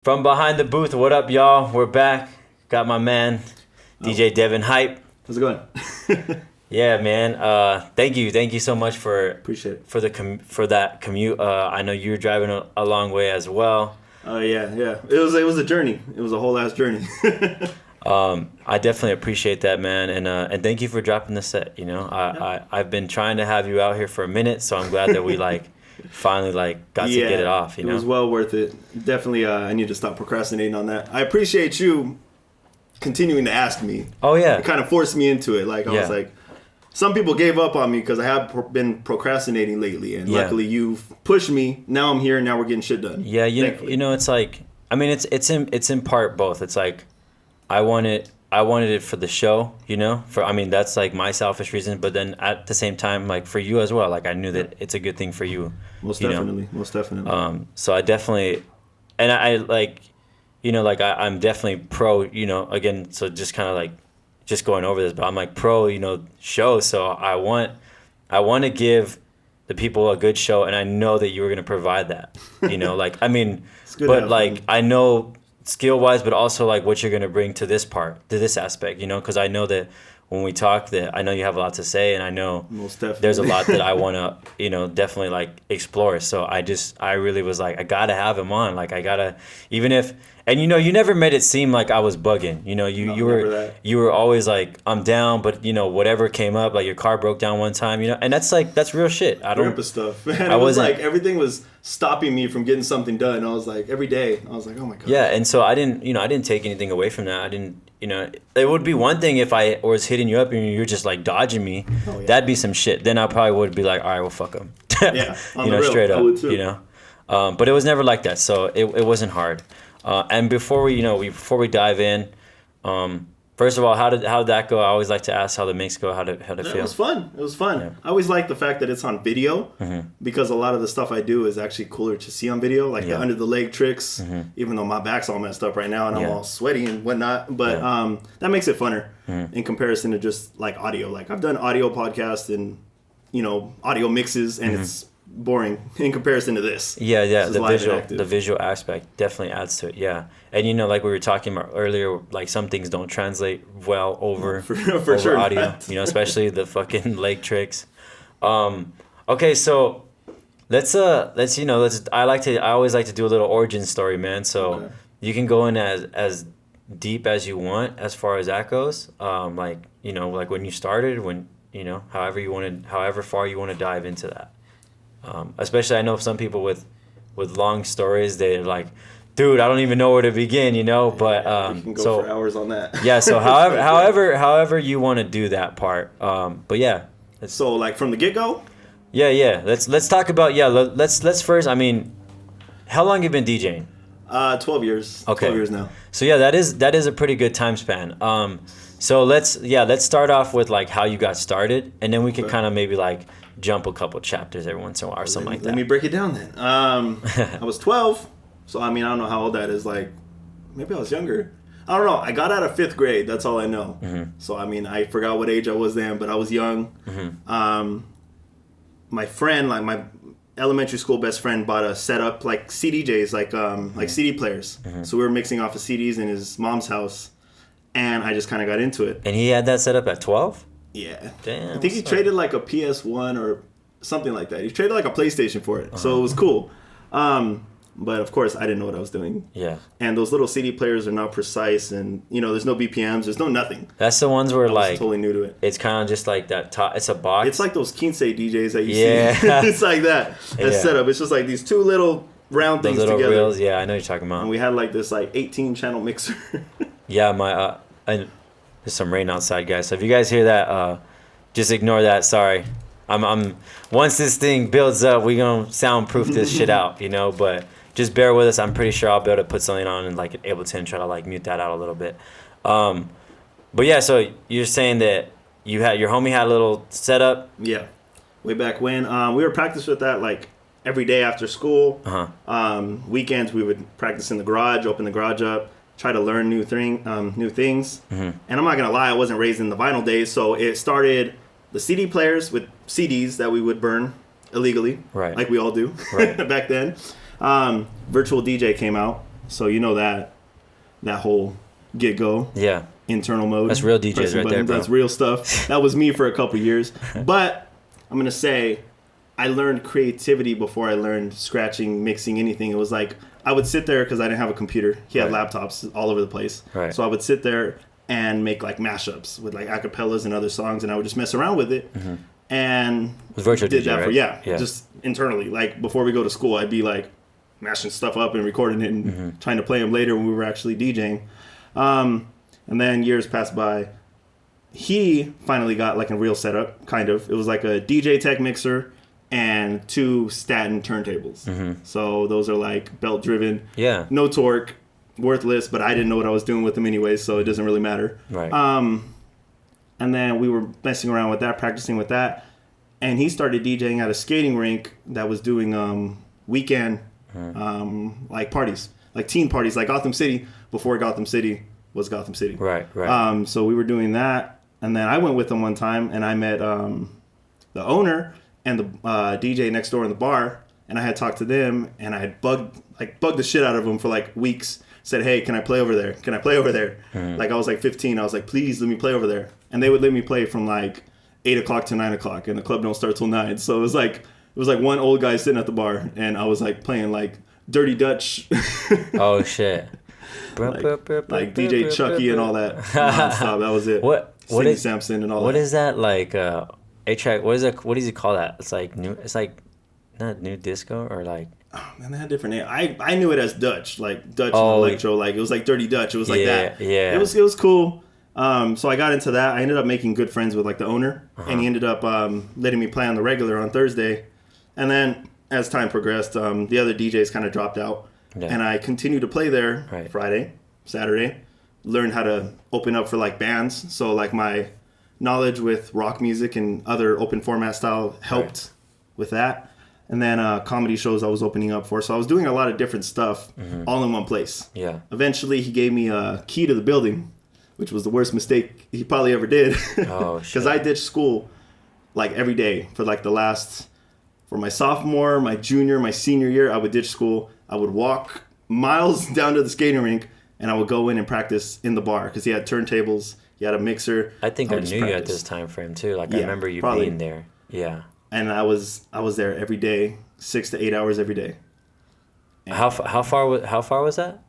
From behind the booth, what up, y'all? We're back. Got my man, DJ Devin Hype. How's it going? Yeah, man. Thank you so much for Appreciate it. for that commute. I know you're driving a long way as well. Oh yeah. It was a journey. It was a whole ass journey. I definitely appreciate that, man, and thank you for dropping the set. You know, I've been trying to have you out here for a minute, so I'm glad that we finally got to get it off. You know, it was well worth it. Definitely, I need to stop procrastinating on that. I appreciate you continuing to ask me. Oh yeah, it kind of forced me into it. I was like, some people gave up on me because I have been procrastinating lately, and luckily you've pushed me. Now I'm here, and now we're getting shit done. Yeah, you know, it's like, I mean, it's in part both. It's like, I wanted it for the show, you know. That's like my selfish reason, but then at the same time, like for you as well. Like I knew that it's a good thing for you. Most definitely. So I definitely, and I like, you know, like I'm definitely pro, you know. Again, so just kind of like, just going over this, but I'm like pro, you know, show. So I want to give the people a good show, and I know that you were gonna provide that, you know. Like I mean, but like I know skill wise, but also like what you're gonna bring to this aspect, you know, because I know that when we talk, that I know you have a lot to say, and I know there's a lot that I want to, you know, definitely like explore. So I really was like, I gotta have him on. Like I gotta, even if, and you know, you never made it seem like I was bugging. You know, you were always like, I'm down, but you know, whatever came up, like your car broke down one time, you know, and that's real shit. Grandpa stuff, man. It was like everything was stopping me from getting something done. I was like, every day, I was like, oh my god. Yeah, and so I didn't take anything away from that. I didn't. You know, it would be one thing if I was hitting you up and you're just like dodging me. Oh, yeah. That'd be some shit. Then I probably would be like, all right, well, fuck him. Yeah, you know, straight up. You know, but it was never like that, so it wasn't hard. And before we dive in, first of all, how did that go? I always like to ask how the mix go, how to feel. It was fun. Yeah. I always like the fact that it's on video, because a lot of the stuff I do is actually cooler to see on video, like the under the leg tricks, even though my back's all messed up right now and I'm all sweaty and whatnot. But that makes it funner in comparison to just like audio. Like I've done audio podcasts and, you know, audio mixes, and it's boring in comparison to this. Yeah, the visual aspect definitely adds to it. Yeah, and you know, like we were talking about earlier, like some things don't translate well over sure audio. Not. You know, especially the fucking leg tricks. Okay, so let's I always like to do a little origin story, man. So you can go in as deep as you want as far as that goes. Like, you know, like when you started, when, you know, however far you want to dive into that. Especially I know some people with long stories, they're like, dude, I don't even know where to begin, you know. But you can go for hours on that. Yeah, so however you want to do that part. But yeah. So like from the get go. Yeah. Let's talk about let's first. I mean, how long have you been DJing? 12 years. Okay. 12 years now. So yeah, that is a pretty good time span. So let's start off with like how you got started, and then we can kind of maybe like jump a couple chapters every once in a while or something like that. Let me break it down then. I was 12, so I mean, I don't know how old that is. Like, maybe I was younger. I don't know. I got out of 5th grade. That's all I know. So I mean, I forgot what age I was then, but I was young. My friend, like my elementary school best friend, bought a setup like CDJs, like CD players. So we were mixing off of CDs in his mom's house, and I just kind of got into it. And he had that set up at 12? Yeah. Damn. I think he traded like a PS1 or something like that. He traded like a PlayStation for it. So it was cool. But of course, I didn't know what I was doing. Yeah. And those little CD players are not precise, and you know, there's no BPMs, there's no nothing. That's the ones where like totally new to it. It's kind of just like that. It's a box. It's like those Quince DJs that you see. It's like that. Setup. It's just like these two little round things together. Reels. Yeah, I know what you're talking about. And we had like this like 18 channel mixer. Yeah, there's some rain outside, guys. So if you guys hear that, just ignore that. Sorry. I'm once this thing builds up, we gonna soundproof this shit out, you know. But just bear with us. I'm pretty sure I'll be able to put something on and like Ableton, try to like mute that out a little bit. But yeah, so you're saying that your homie had a little setup. Yeah, way back when we were practicing with that like every day after school. Weekends we would practice in the garage, open the garage up, try to learn new things. And I'm not gonna lie, I wasn't raised in the vinyl days, so it started the CD players with CDs that we would burn illegally, right? Like we all do, right. Back then. Virtual DJ came out, So you know that whole get go. Yeah. Internal mode. That's real DJs right there, bro. That's real stuff. That was me for a couple years. But I'm going to say I learned creativity before I learned scratching, mixing, anything. It was like I would sit there because I didn't have a computer. He had laptops all over the place. Right. So I would sit there and make like mashups with like acapellas and other songs, and I would just mess around with it. Mm-hmm. And with virtual did DJ, that right? for just internally. Like before we go to school, I'd be like mashing stuff up and recording it and trying to play them later when we were actually DJing. And then years passed by. He finally got like a real setup, kind of. It was like a DJ tech mixer and 2 Staten turntables. Mm-hmm. So those are like belt driven. Yeah. No torque, worthless, but I didn't know what I was doing with them anyway, so it doesn't really matter. Right. And then we were messing around with that, practicing with that. And he started DJing at a skating rink that was doing weekend like parties, like teen parties, like Gotham City, before Gotham City was Gotham City. Right, right. So we were doing that, and then I went with him one time, and I met the owner and the DJ next door in the bar, and I had talked to them, and I had bugged the shit out of them for like weeks. Said, hey, can I play over there? Can I play over there? Mm-hmm. Like I was like 15. I was like, please let me play over there, and they would let me play from like 8 o'clock to 9 o'clock, and the club don't start till 9. So it was like one old guy sitting at the bar, and I was like playing like Dirty Dutch. Oh shit. like DJ Chucky and all that nonstop. That was it. What Cindy is Sampson and all what that. What is that like? A-track. What is it? What does he call that? It's like new. It's like not new disco or like. Oh man, they had different name. I knew it as Dutch, like Dutch and electro. Like it was like Dirty Dutch. It was like that. Yeah. It was cool. So I got into that. I ended up making good friends with like the owner, and he ended up letting me play on the regular on Thursday. And then as time progressed, the other DJs kind of dropped out. Yeah. And I continued to play there Friday, Saturday, learned how to open up for like bands. So like my knowledge with rock music and other open format style helped with that. And then comedy shows I was opening up for. So I was doing a lot of different stuff all in one place. Yeah. Eventually he gave me a key to the building, which was the worst mistake he probably ever did. Oh, shit. Because I ditched school like every day for like for my sophomore, my junior, my senior year, I would ditch school. I would walk miles down to the skating rink, and I would go in and practice in the bar because he had turntables, he had a mixer. I think I knew you at this time frame too. Like I remember you being there. Yeah. And I was there every day, 6 to 8 hours every day. And how far was that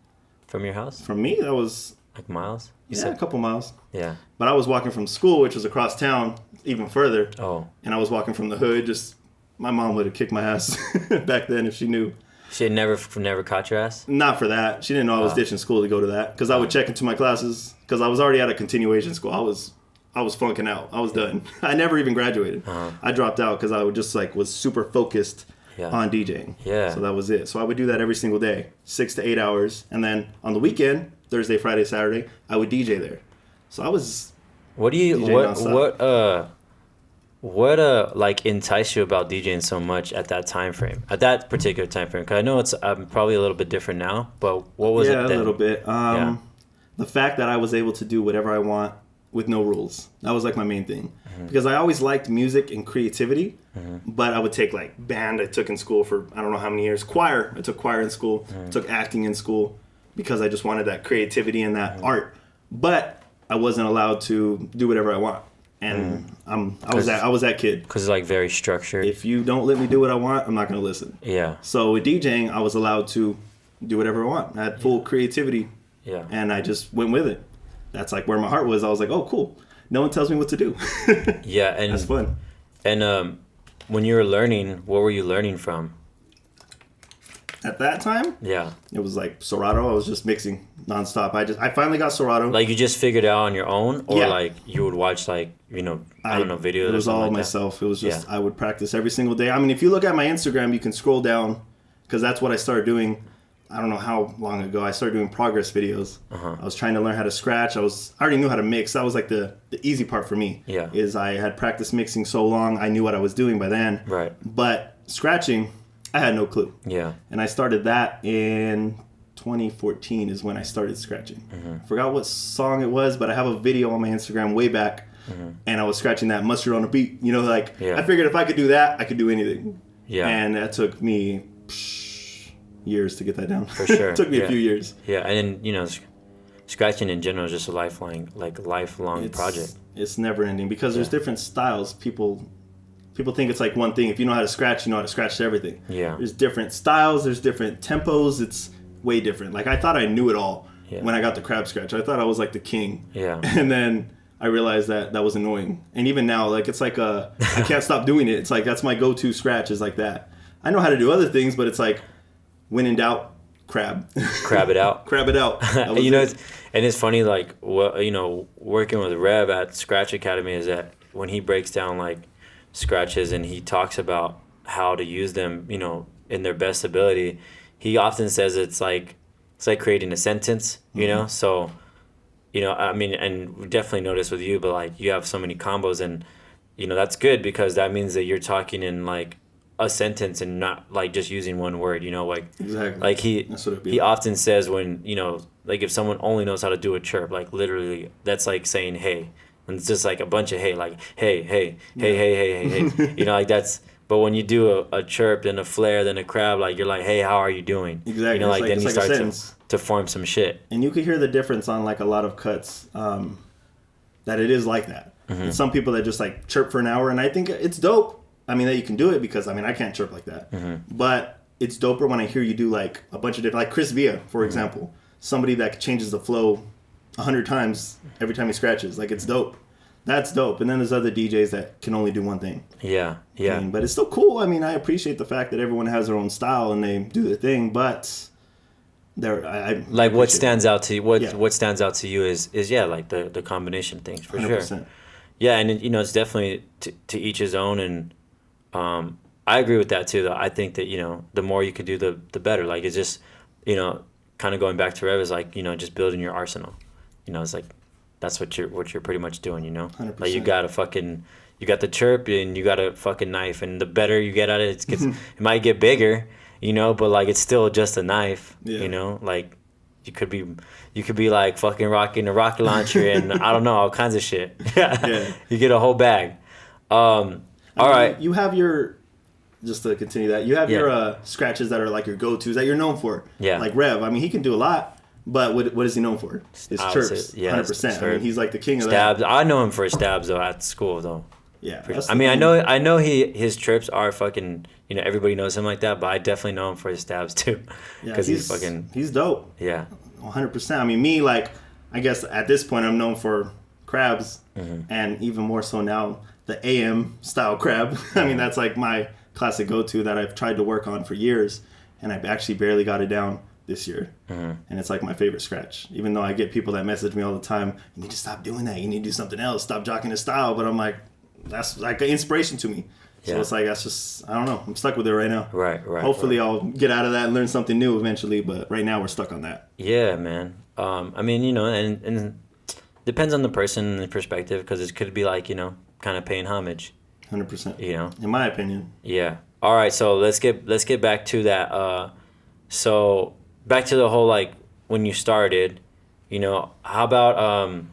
from your house? From me, that was like miles. You said a couple miles. Yeah. But I was walking from school, which was across town, even further. Oh. And I was walking from the hood. Just my mom would have kicked my ass back then if she knew. She had never caught your ass? Not for that. She didn't know I was ditching school to go to that. Because I would check into my classes. Because I was already at a continuation school. I was flunking out. I was done. I never even graduated. I dropped out because I would just was super focused on DJing. Yeah. So that was it. So I would do that every single day, 6 to 8 hours. And then on the weekend, Thursday, Friday, Saturday, I would DJ there. So I was What like enticed you about DJing so much at that time frame, at that particular time frame? Because I know it's probably a little bit different now, but what was it then? Yeah, a little bit. The fact that I was able to do whatever I want with no rules. That was like my main thing. Mm-hmm. Because I always liked music and creativity, but I would take like band I took in school for I don't know how many years. Choir. I took choir in school, took acting in school because I just wanted that creativity and that art. But I wasn't allowed to do whatever I want. And I was that kid. Because it's like very structured. If you don't let me do what I want, I'm not going to listen. Yeah. So with DJing, I was allowed to do whatever I want. I had full creativity. Yeah. And I just went with it. That's like where my heart was. I was like, oh, cool. No one tells me what to do. Yeah. And that's fun. And when you were learning, what were you learning from? At that time? Yeah. It was like Serato. I was just mixing nonstop. I finally got Serato. Like you just figured it out on your own? Or like you would watch like, I don't know, videos? It was all like myself. That? It was just, I would practice every single day. I mean, if you look at my Instagram, you can scroll down because that's what I started doing. I don't know how long ago. I started doing progress videos. I was trying to learn how to scratch. I already knew how to mix. That was like the easy part for me. Yeah. Is I had practiced mixing so long. I knew what I was doing by then. Right. But scratching, I had no clue. Yeah. And I started that in 2014 is when I started scratching. I forgot what song it was, but I have a video on my Instagram way back. And I was scratching that Mustard on a Beat. I figured if I could do that, I could do anything. Yeah. And that took me years to get that down. For sure. It took me a few years. Yeah, and then, scratching in general is just a lifelong project. It's never ending because there's different styles. People think it's like one thing. If you know how to scratch, you know how to scratch to everything. Yeah. There's different styles. There's different tempos. It's way different. Like, I thought I knew it all when I got the crab scratch. I thought I was like the king. Yeah. And then I realized that was annoying. And even now, like, it's like I can't stop doing it. It's like, that's my go-to scratch is like that. I know how to do other things, but it's like, when in doubt, crab. Crab it out. Crab it out. It's funny, like, working with Rev at Scratch Academy is that when he breaks down, like, scratches and he talks about how to use them, in their best ability, he often says it's like creating a sentence, So, I mean, and we definitely noticed with you, but like you have so many combos and, that's good because that means that you're talking in like a sentence and not like just using one word, like exactly. Like he often says when, like if someone only knows how to do a chirp, like literally that's like saying, hey, and it's just like a bunch of hey, like, hey, hey, hey, hey, hey, hey, hey, like that's. But when you do a chirp, then a flare, then a crab, like you're like, hey, how are you doing? Exactly. Then you start to form some shit. And you can hear the difference on like a lot of cuts, that it is like that. Mm-hmm. And some people that just like chirp for an hour, and I think it's dope. I mean, that you can do it because I can't chirp like that. Mm-hmm. But it's doper when I hear you do like a bunch of different, like Chris Villa, for example, somebody that changes the flow 100 times every time he scratches. Like, it's dope. That's dope. And then there's other DJs that can only do one thing. Yeah. But it's still cool. I mean, I appreciate the fact that everyone has their own style and they do their thing, but what stands out to you? What stands out to you is like the combination things for 100%. Sure. Yeah, and it's definitely to each his own, and I agree with that too. Though I think that the more you can do, the better. Like, it's just kind of going back to Rev is like just building your arsenal. It's like. That's what you're pretty much doing, 100%. Like you got the chirp and you got a fucking knife, and the better you get at it, it might get bigger, but like it's still just a knife, like you could be like fucking rocking a rocket launcher and I don't know, all kinds of shit. Yeah. You get a whole bag. All right. You have your, just to continue that, you have your scratches that are like your go-tos that you're known for. Yeah. Like Rev, I mean, he can do a lot. But what is he known for? His chirps, 100%. I mean, he's like the king of stabs. that. I know him for stabs though at school though. Yeah. I mean, I know his chirps are fucking. Everybody knows him like that, but I definitely know him for his stabs too. Yeah, because he's dope. Yeah. 100%. I mean, me, like, I guess at this point I'm known for crabs, and even more so now the AM style crab. I mean, that's like my classic go-to that I've tried to work on for years, and I've actually barely got it down this year. And it's like my favorite scratch, even though I get people that message me all the time, you need to stop doing that, you need to do something else, stop jocking the style. But I'm like, that's like an inspiration to me. So it's like, that's just, I don't know, I'm stuck with it right now. Right. Hopefully I'll get out of that and learn something new eventually, but right now we're stuck on that. Yeah, man. I mean, and depends on the person and the perspective, because it could be like, kind of paying homage. 100%. In my opinion. Yeah. All right, so let's get back to that. So back to the whole, like, when you started, how about,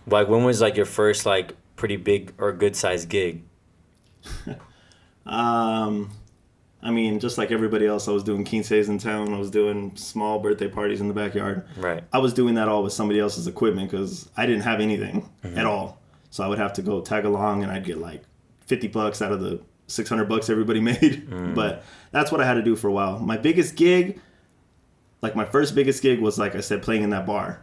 like, when was, like, your first, like, pretty big or good-sized gig? I mean, just like everybody else, I was doing quinceañeras in town. I was doing small birthday parties in the backyard. Right. I was doing that all with somebody else's equipment because I didn't have anything at all. So I would have to go tag along, and I'd get, like, $50 out of the $600 everybody made. But that's what I had to do for a while. My biggest gig... Like, my first biggest gig was, like I said, playing in that bar.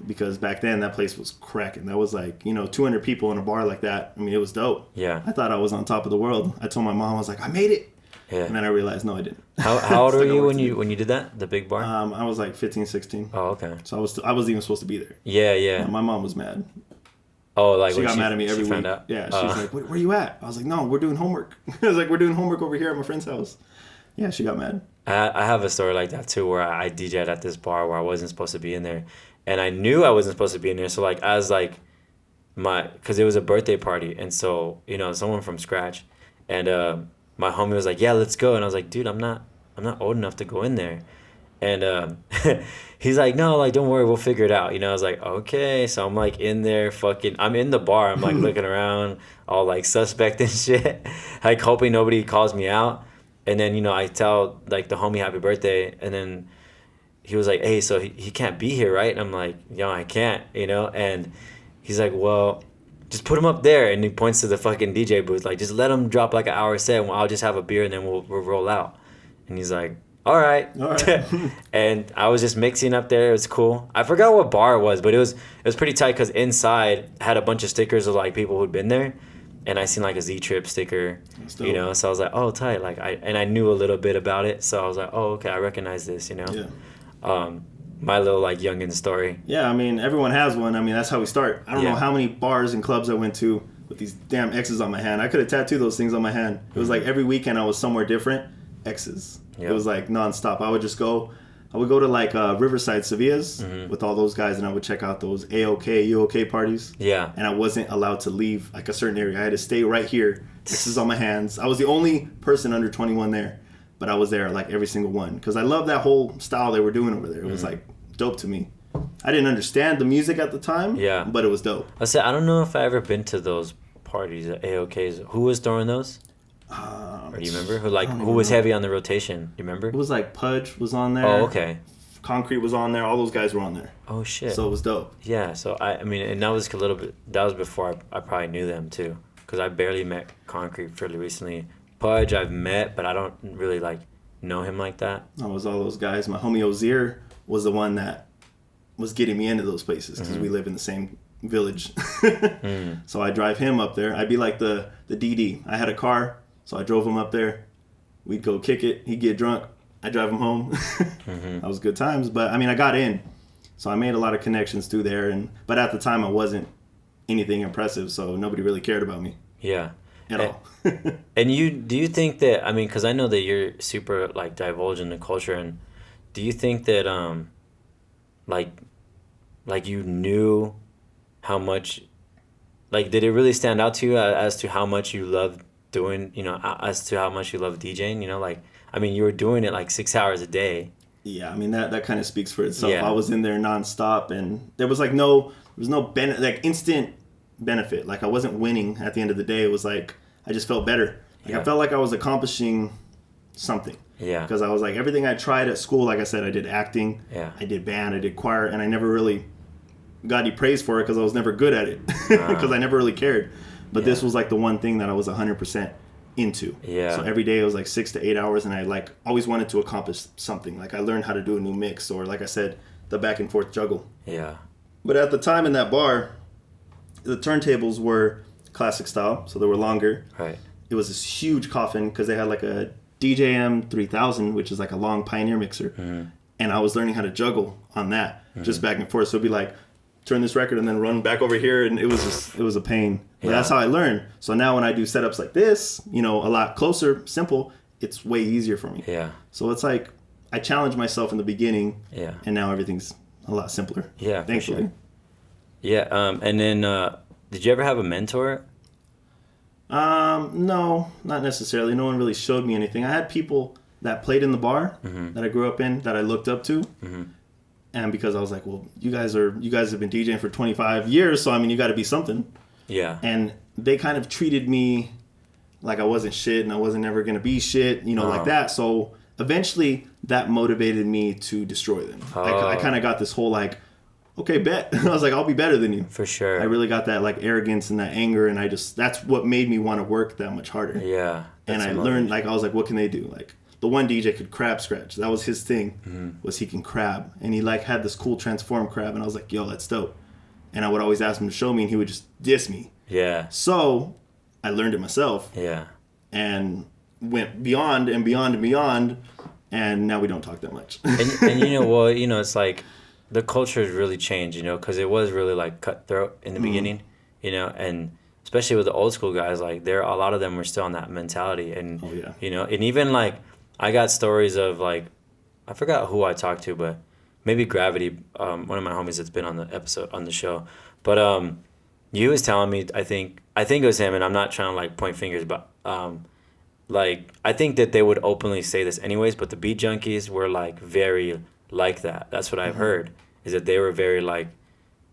Because back then, that place was cracking. That was, like, 200 people in a bar like that. I mean, it was dope. Yeah. I thought I was on top of the world. I told my mom, I was like, I made it. Yeah. And then I realized, no, I didn't. How old were you when you did that, the big bar? I was, like, 15, 16. Oh, okay. So I wasn't even supposed to be there. Yeah. My mom was mad. Oh, like, she got mad at me every week. Yeah, she's like, where you at? I was like, no, we're doing homework. I was like, we're doing homework over here at my friend's house. Yeah, she got mad. I have a story like that too, where I DJ'd at this bar where I wasn't supposed to be in there, and I knew I wasn't supposed to be in there. So like, as like because it was a birthday party, and so someone from scratch, and my homie was like, yeah, let's go, and I was like, dude, I'm not old enough to go in there, and he's like, no, like, don't worry, we'll figure it out. I was like, okay, so I'm like in there, I'm in the bar, I'm like looking around, all like suspect and shit, like hoping nobody calls me out. And then, you know, I tell like the homie happy birthday, and then he was like, hey, so he can't be here, right? And I'm like, yo, I can't, you know? And he's like, well, just put him up there. And he points to the fucking DJ booth, like, just let him drop like an hour set, and I'll just have a beer, and then we'll roll out. And he's like, all right. And I was just mixing up there. It was cool. I forgot what bar it was, but it was pretty tight because inside had a bunch of stickers of like people who'd been there. And I seen like a Z-Trip sticker, you know, so I was like, oh, tight. Like I knew a little bit about it, so I was like, oh, okay, I recognize this, you know. Yeah. My little like youngin' story. Yeah, I mean, everyone has one. I mean, that's how we start. I don't know how many bars and clubs I went to with these damn X's on my hand. I could have tattooed those things on my hand. It was like every weekend I was somewhere different. X's. Yep. It was like nonstop. I would go to like Riverside Sevilla's with all those guys, and I would check out those AOK, UOK parties. Yeah. And I wasn't allowed to leave like a certain area. I had to stay right here. X's on my hands. I was the only person under 21 there, but I was there like every single one because I love that whole style they were doing over there. It was like dope to me. I didn't understand the music at the time. Yeah. But it was dope. I don't know if I ever been to those parties at AOK's. Who was throwing those? Or do you remember who was heavy on the rotation? Do you remember? It was like Pudge was on there. Oh, okay. Concrete was on there. All those guys were on there. Oh shit. So it was dope. Yeah. So I mean, and that was a little bit. That was before I probably knew them too, because I barely met Concrete fairly recently. Pudge I've met, but I don't really like know him like that. It was all those guys. My homie Ozier was the one that was getting me into those places because we live in the same village. So I drive him up there. I'd be like the DD. I had a car. So I drove him up there. We'd go kick it. He'd get drunk. I'd drive him home. That was good times. But, I mean, I got in. So I made a lot of connections through there. But at the time, I wasn't anything impressive. So nobody really cared about me. Yeah. At all. And do you think that, I mean, because I know that you're super, like, divulged in the culture. And do you think that, like you knew how much, like, did it really stand out to you as to how much you loved doing, you know, as to how much you love DJing, you know, like, I mean, you were doing it like 6 hours a day. Yeah, I mean, that kind of speaks for itself. Yeah. I was in there nonstop, and there was like instant benefit. Like, I wasn't winning at the end of the day. It was like, I just felt better. Like, I felt like I was accomplishing something. Yeah. Because I was like, everything I tried at school, like I said, I did acting, I did band, I did choir, and I never really got any praise for it because I was never good at it because I never really cared. But this was like the one thing that I was 100% into. Yeah. So every day it was like 6 to 8 hours, and I like always wanted to accomplish something. Like I learned how to do a new mix, or like I said, the back and forth juggle. Yeah. But at the time in that bar, the turntables were classic style, so they were longer. Right. It was this huge coffin because they had like a DJM 3000, which is like a long Pioneer mixer, and I was learning how to juggle on that, just back and forth. So it'd be like, turn this record and then run back over here, and it was a pain. But that's how I learned. So now when I do setups like this, you know, a lot closer, simple, it's way easier for me. Yeah. So it's like I challenged myself in the beginning, and now everything's a lot simpler. Yeah, thankfully. Sure. Yeah. And then, did you ever have a mentor? No, not necessarily. No one really showed me anything. I had people that played in the bar that I grew up in that I looked up to. And because I was like, well, you guys have been DJing for 25 years, so I mean, you got to be something. Yeah. And they kind of treated me like I wasn't shit and I wasn't ever going to be shit, you know, like that. So eventually that motivated me to destroy them. I kind of got this whole like, okay, bet. I was like, I'll be better than you. For sure. I really got that like arrogance and that anger, and that's what made me want to work that much harder. Yeah. And I learned, like, I was like, what can they do? Like, the one DJ could crab scratch. That was his thing, was he can crab. And he like had this cool transform crab, and I was like, yo, that's dope. And I would always ask him to show me, and he would just diss me. Yeah. So I learned it myself. Yeah. And went beyond and beyond and beyond, and now we don't talk that much. and you know, well, you know, it's like the culture has really changed, you know, because it was really like cutthroat in the beginning, you know, and especially with the old school guys, like a lot of them were still on that mentality, and you know, and even like I got stories of like, I forgot who I talked to, but maybe Gravity, one of my homies that's been on the show, but he was telling me, I think it was him, and I'm not trying to like point fingers, but like I think that they would openly say this anyways, but the beat junkies were like very like that. That's what I've heard, is that they were very like,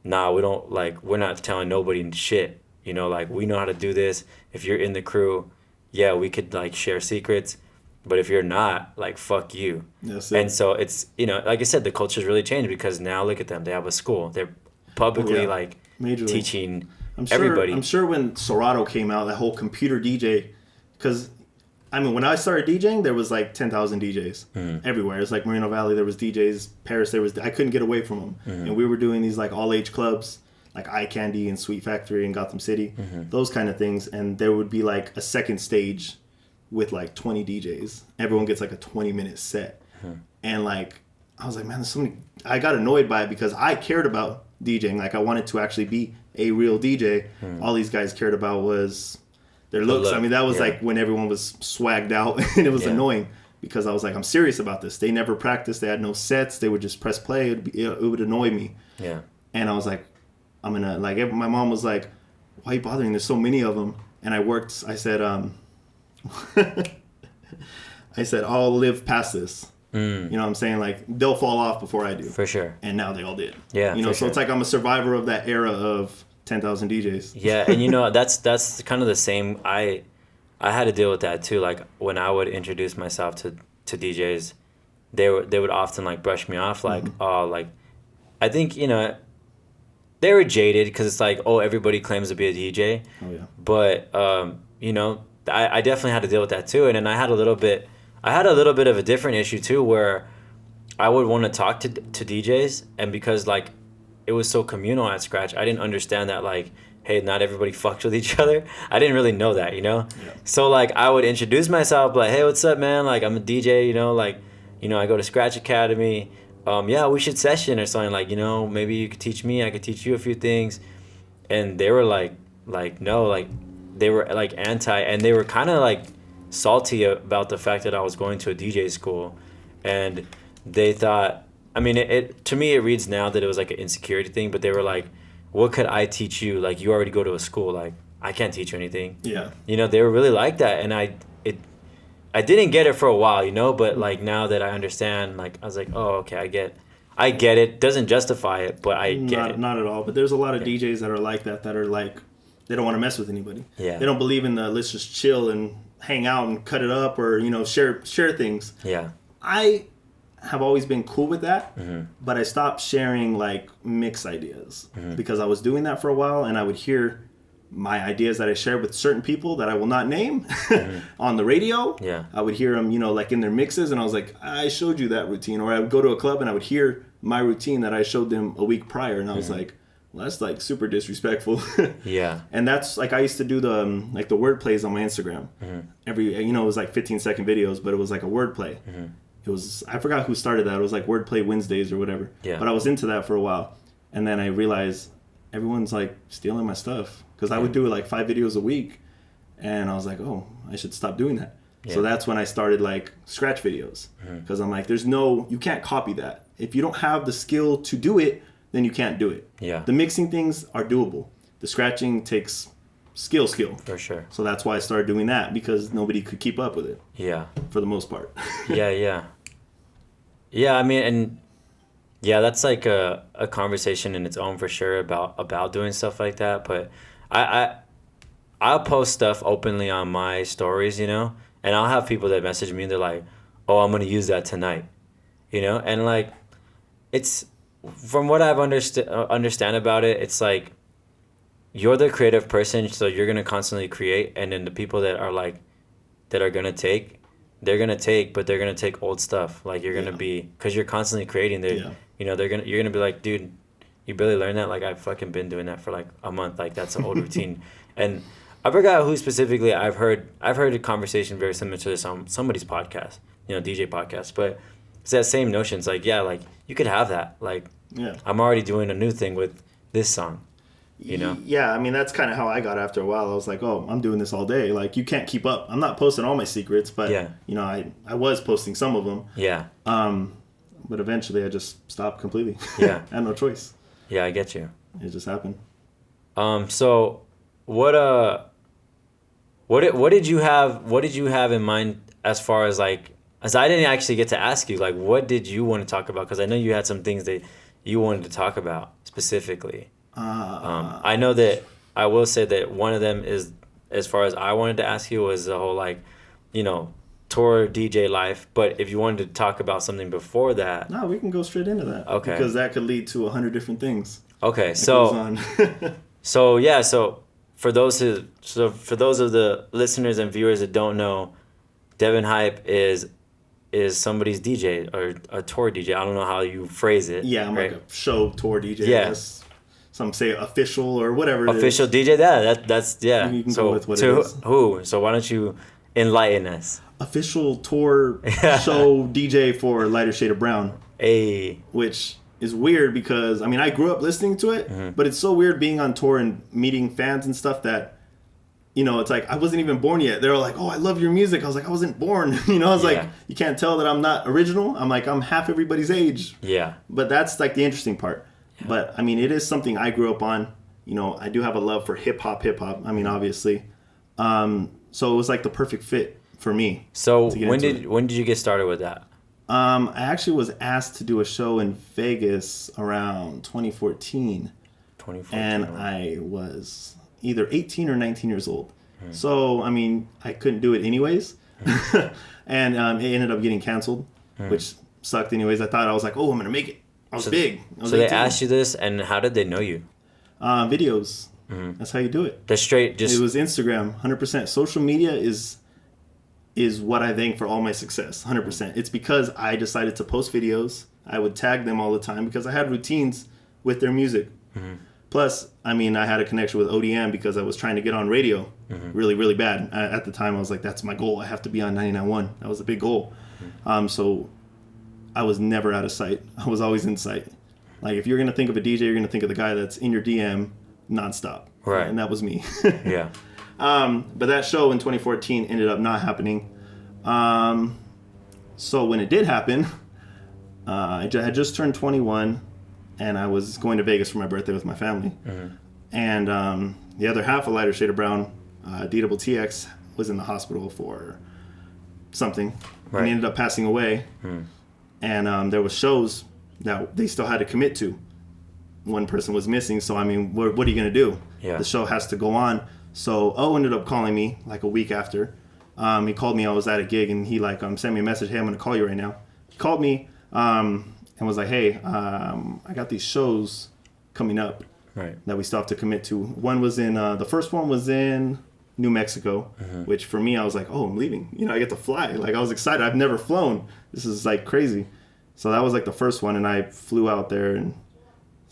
nah, we're not telling nobody shit, you know, like we know how to do this. If you're in the crew, yeah, we could like share secrets. But if you're not, like, fuck you. That's And it. so it's, like I said, the culture's really changed because now look at them. They have a school. They're Oh publicly, yeah, like, majorly. teaching I'm everybody. sure when Serato came out, that whole computer DJ, because I mean, when I started DJing, there was like 10,000 DJs everywhere. It's like Moreno Valley, there was DJs. Paris, there was. I couldn't get away from them, and we were doing these like all age clubs, like Eye Candy and Sweet Factory in Gotham City, those kind of things. And there would be like a second stage with like 20 DJs. Everyone gets like a 20-minute set, and like I was like, man, there's so many. I got annoyed by it because I cared about DJing. Like I wanted to actually be a real DJ. All these guys cared about was their looks. I mean, that was like when everyone was swagged out, and it was annoying because I was like, I'm serious about this. They never practiced. They had no sets. They would just press play. It would annoy me. Yeah. And I was like, I'm gonna like. My mom was like, why are you bothering? There's so many of them. And I said, I said, I'll live past this. You know what I'm saying? Like, they'll fall off before I do. For sure. And now they all did. Yeah. You know, so it's like I'm a survivor of that era of 10,000 DJs. Yeah, and that's kind of the same. I had to deal with that too. Like when I would introduce myself to DJs, they would often like brush me off, like, oh, like, I think, they were jaded because it's like, oh, everybody claims to be a DJ. Oh yeah. But I definitely had to deal with that too, and then I had a little bit of a different issue too, where I would want to talk to DJs, and because like it was so communal at Scratch, I didn't understand that, like, hey, not everybody fucks with each other. I didn't really know that, Yeah. So like I would introduce myself, like, hey, what's up, man? Like, I'm a DJ, I go to Scratch Academy. Yeah, we should session or something, like, maybe you could teach me, I could teach you a few things. And they were like no, like they were like anti, and they were kind of like salty about the fact that I was going to a DJ school, and they thought, I mean, it to me it reads now that it was like an insecurity thing, but they were like, what could I teach you? Like, you already go to a school, like I can't teach you anything. Yeah. They were really like that, and I didn't get it for a while, but like now that I understand, like I was like, oh, okay, I get it. Doesn't justify it, but I get it. Not at all. But there's a lot of DJs that are like that are like, they don't want to mess with anybody. Yeah. They don't believe in the let's just chill and hang out and cut it up, or share things. Yeah. I have always been cool with that, but I stopped sharing like mix ideas because I was doing that for a while, and I would hear my ideas that I shared with certain people that I will not name on the radio. Yeah. I would hear them, like in their mixes, and I was like, I showed you that routine. Or I would go to a club and I would hear my routine that I showed them a week prior, and I was like, well, that's like super disrespectful. Yeah. And that's like, I used to do the like the word plays on my Instagram. Every, it was like 15-second videos, but it was like a word play. It was, I forgot who started that. It was like Wordplay Wednesdays or whatever. Yeah. But I was into that for a while. And then I realized everyone's like stealing my stuff. Because I would do like 5 videos a week. And I was like, oh, I should stop doing that. Yeah. So that's when I started like Scratch videos. Because I'm like, you can't copy that. If you don't have the skill to do it, then you can't do it. Yeah. The mixing things are doable. The scratching takes skill. For sure. So that's why I started doing that, because nobody could keep up with it. Yeah. For the most part. Yeah. I mean, and yeah, that's like a conversation in its own for sure about doing stuff like that. But I'll post stuff openly on my stories, and I'll have people that message me and they're like, oh, I'm going to use that tonight, and like, it's, from what I've understand about it, it's like, you're the creative person, so you're going to constantly create, and then the people that are going to take, they're going to take, but they're going to take old stuff. Like, you're going to be, because you're constantly creating, you're going to be like, dude, you barely learned that? Like, I've fucking been doing that for like a month. Like, that's an old routine. And I forgot who specifically. I've heard a conversation very similar to this on somebody's podcast, DJ podcast, but it's that same notion. It's like, yeah, like, you could have that. Like, I'm already doing a new thing with this song. Yeah, I mean, that's kind of how I got after a while. I was like, oh, I'm doing this all day. Like, you can't keep up. I'm not posting all my secrets, but I was posting some of them. Yeah. But eventually I just stopped completely. Yeah. I had no choice. Yeah, I get you. It just happened. So what did you have in mind as far as like, as I didn't actually get to ask you, like, what did you want to talk about? Because I know you had some things that you wanted to talk about specifically. I know that I will say that one of them is, as far as I wanted to ask you, was the whole, like, tour DJ life, but if you wanted to talk about something before that. No, we can go straight into that. Okay. Because that could lead to 100 different things. Okay, so for those of the listeners and viewers that don't know, Devin Hype is somebody's DJ or a tour DJ. I don't know how you phrase it. Yeah, I'm right? like a show tour DJ. Yeah. Some say official or whatever. Official DJ. That's yeah. You can so go with what to it is. who? So why don't you enlighten us? Official tour show DJ for Lighter Shade of Brown. Which is weird because, I mean, I grew up listening to it, but it's so weird being on tour and meeting fans and stuff that, you know, it's like, I wasn't even born yet. They were like, oh, I love your music. I was like, I wasn't born. You know, I was like, you can't tell that I'm not original. I'm like, I'm half everybody's age. Yeah. But that's like the interesting part. Yeah. But, I mean, it is something I grew up on. You know, I do have a love for hip-hop. I mean, obviously. So it was like the perfect fit for me. So when did you get started with that? I actually was asked to do a show in Vegas around 2014. And I was either 18 or 19 years old. So, I mean, I couldn't do it anyways. And it ended up getting canceled, which sucked anyways. I was like, oh, I'm going to make it. I was big. So they asked you this, and how did they know you? Videos. That's how you do it. That's straight. It was Instagram, 100%. Social media is what I thank for all my success, 100%. It's because I decided to post videos. I would tag them all the time because I had routines with their music. Plus, I mean, I had a connection with ODM because I was trying to get on radio really, really bad. At the time, I was like, that's my goal. I have to be on 99.1. That was a big goal. So I was never out of sight. I was always in sight. Like, if you're going to think of a DJ, you're going to think of the guy that's in your DM nonstop. Right. And that was me. Yeah. But that show in 2014 ended up not happening. So when it did happen, I had just turned 21, and I was going to Vegas for my birthday with my family. And the other half of Lighter Shade of Brown, DWTX, was in the hospital for something. Right. And he ended up passing away. And there was shows that they still had to commit to. One person was missing, so I mean, what are you going to do? Yeah. The show has to go on. So O ended up calling me like a week after. He called me. I was at a gig, and he sent me a message. Hey, I'm going to call you right now. He called me and was like, hey, I got these shows coming up that we still have to commit to. One was in the first one was in New Mexico, which for me, I was like, oh, I'm leaving. You know, I get to fly. Like, I was excited. I've never flown. This is like crazy. So that was like the first one, and I flew out there, and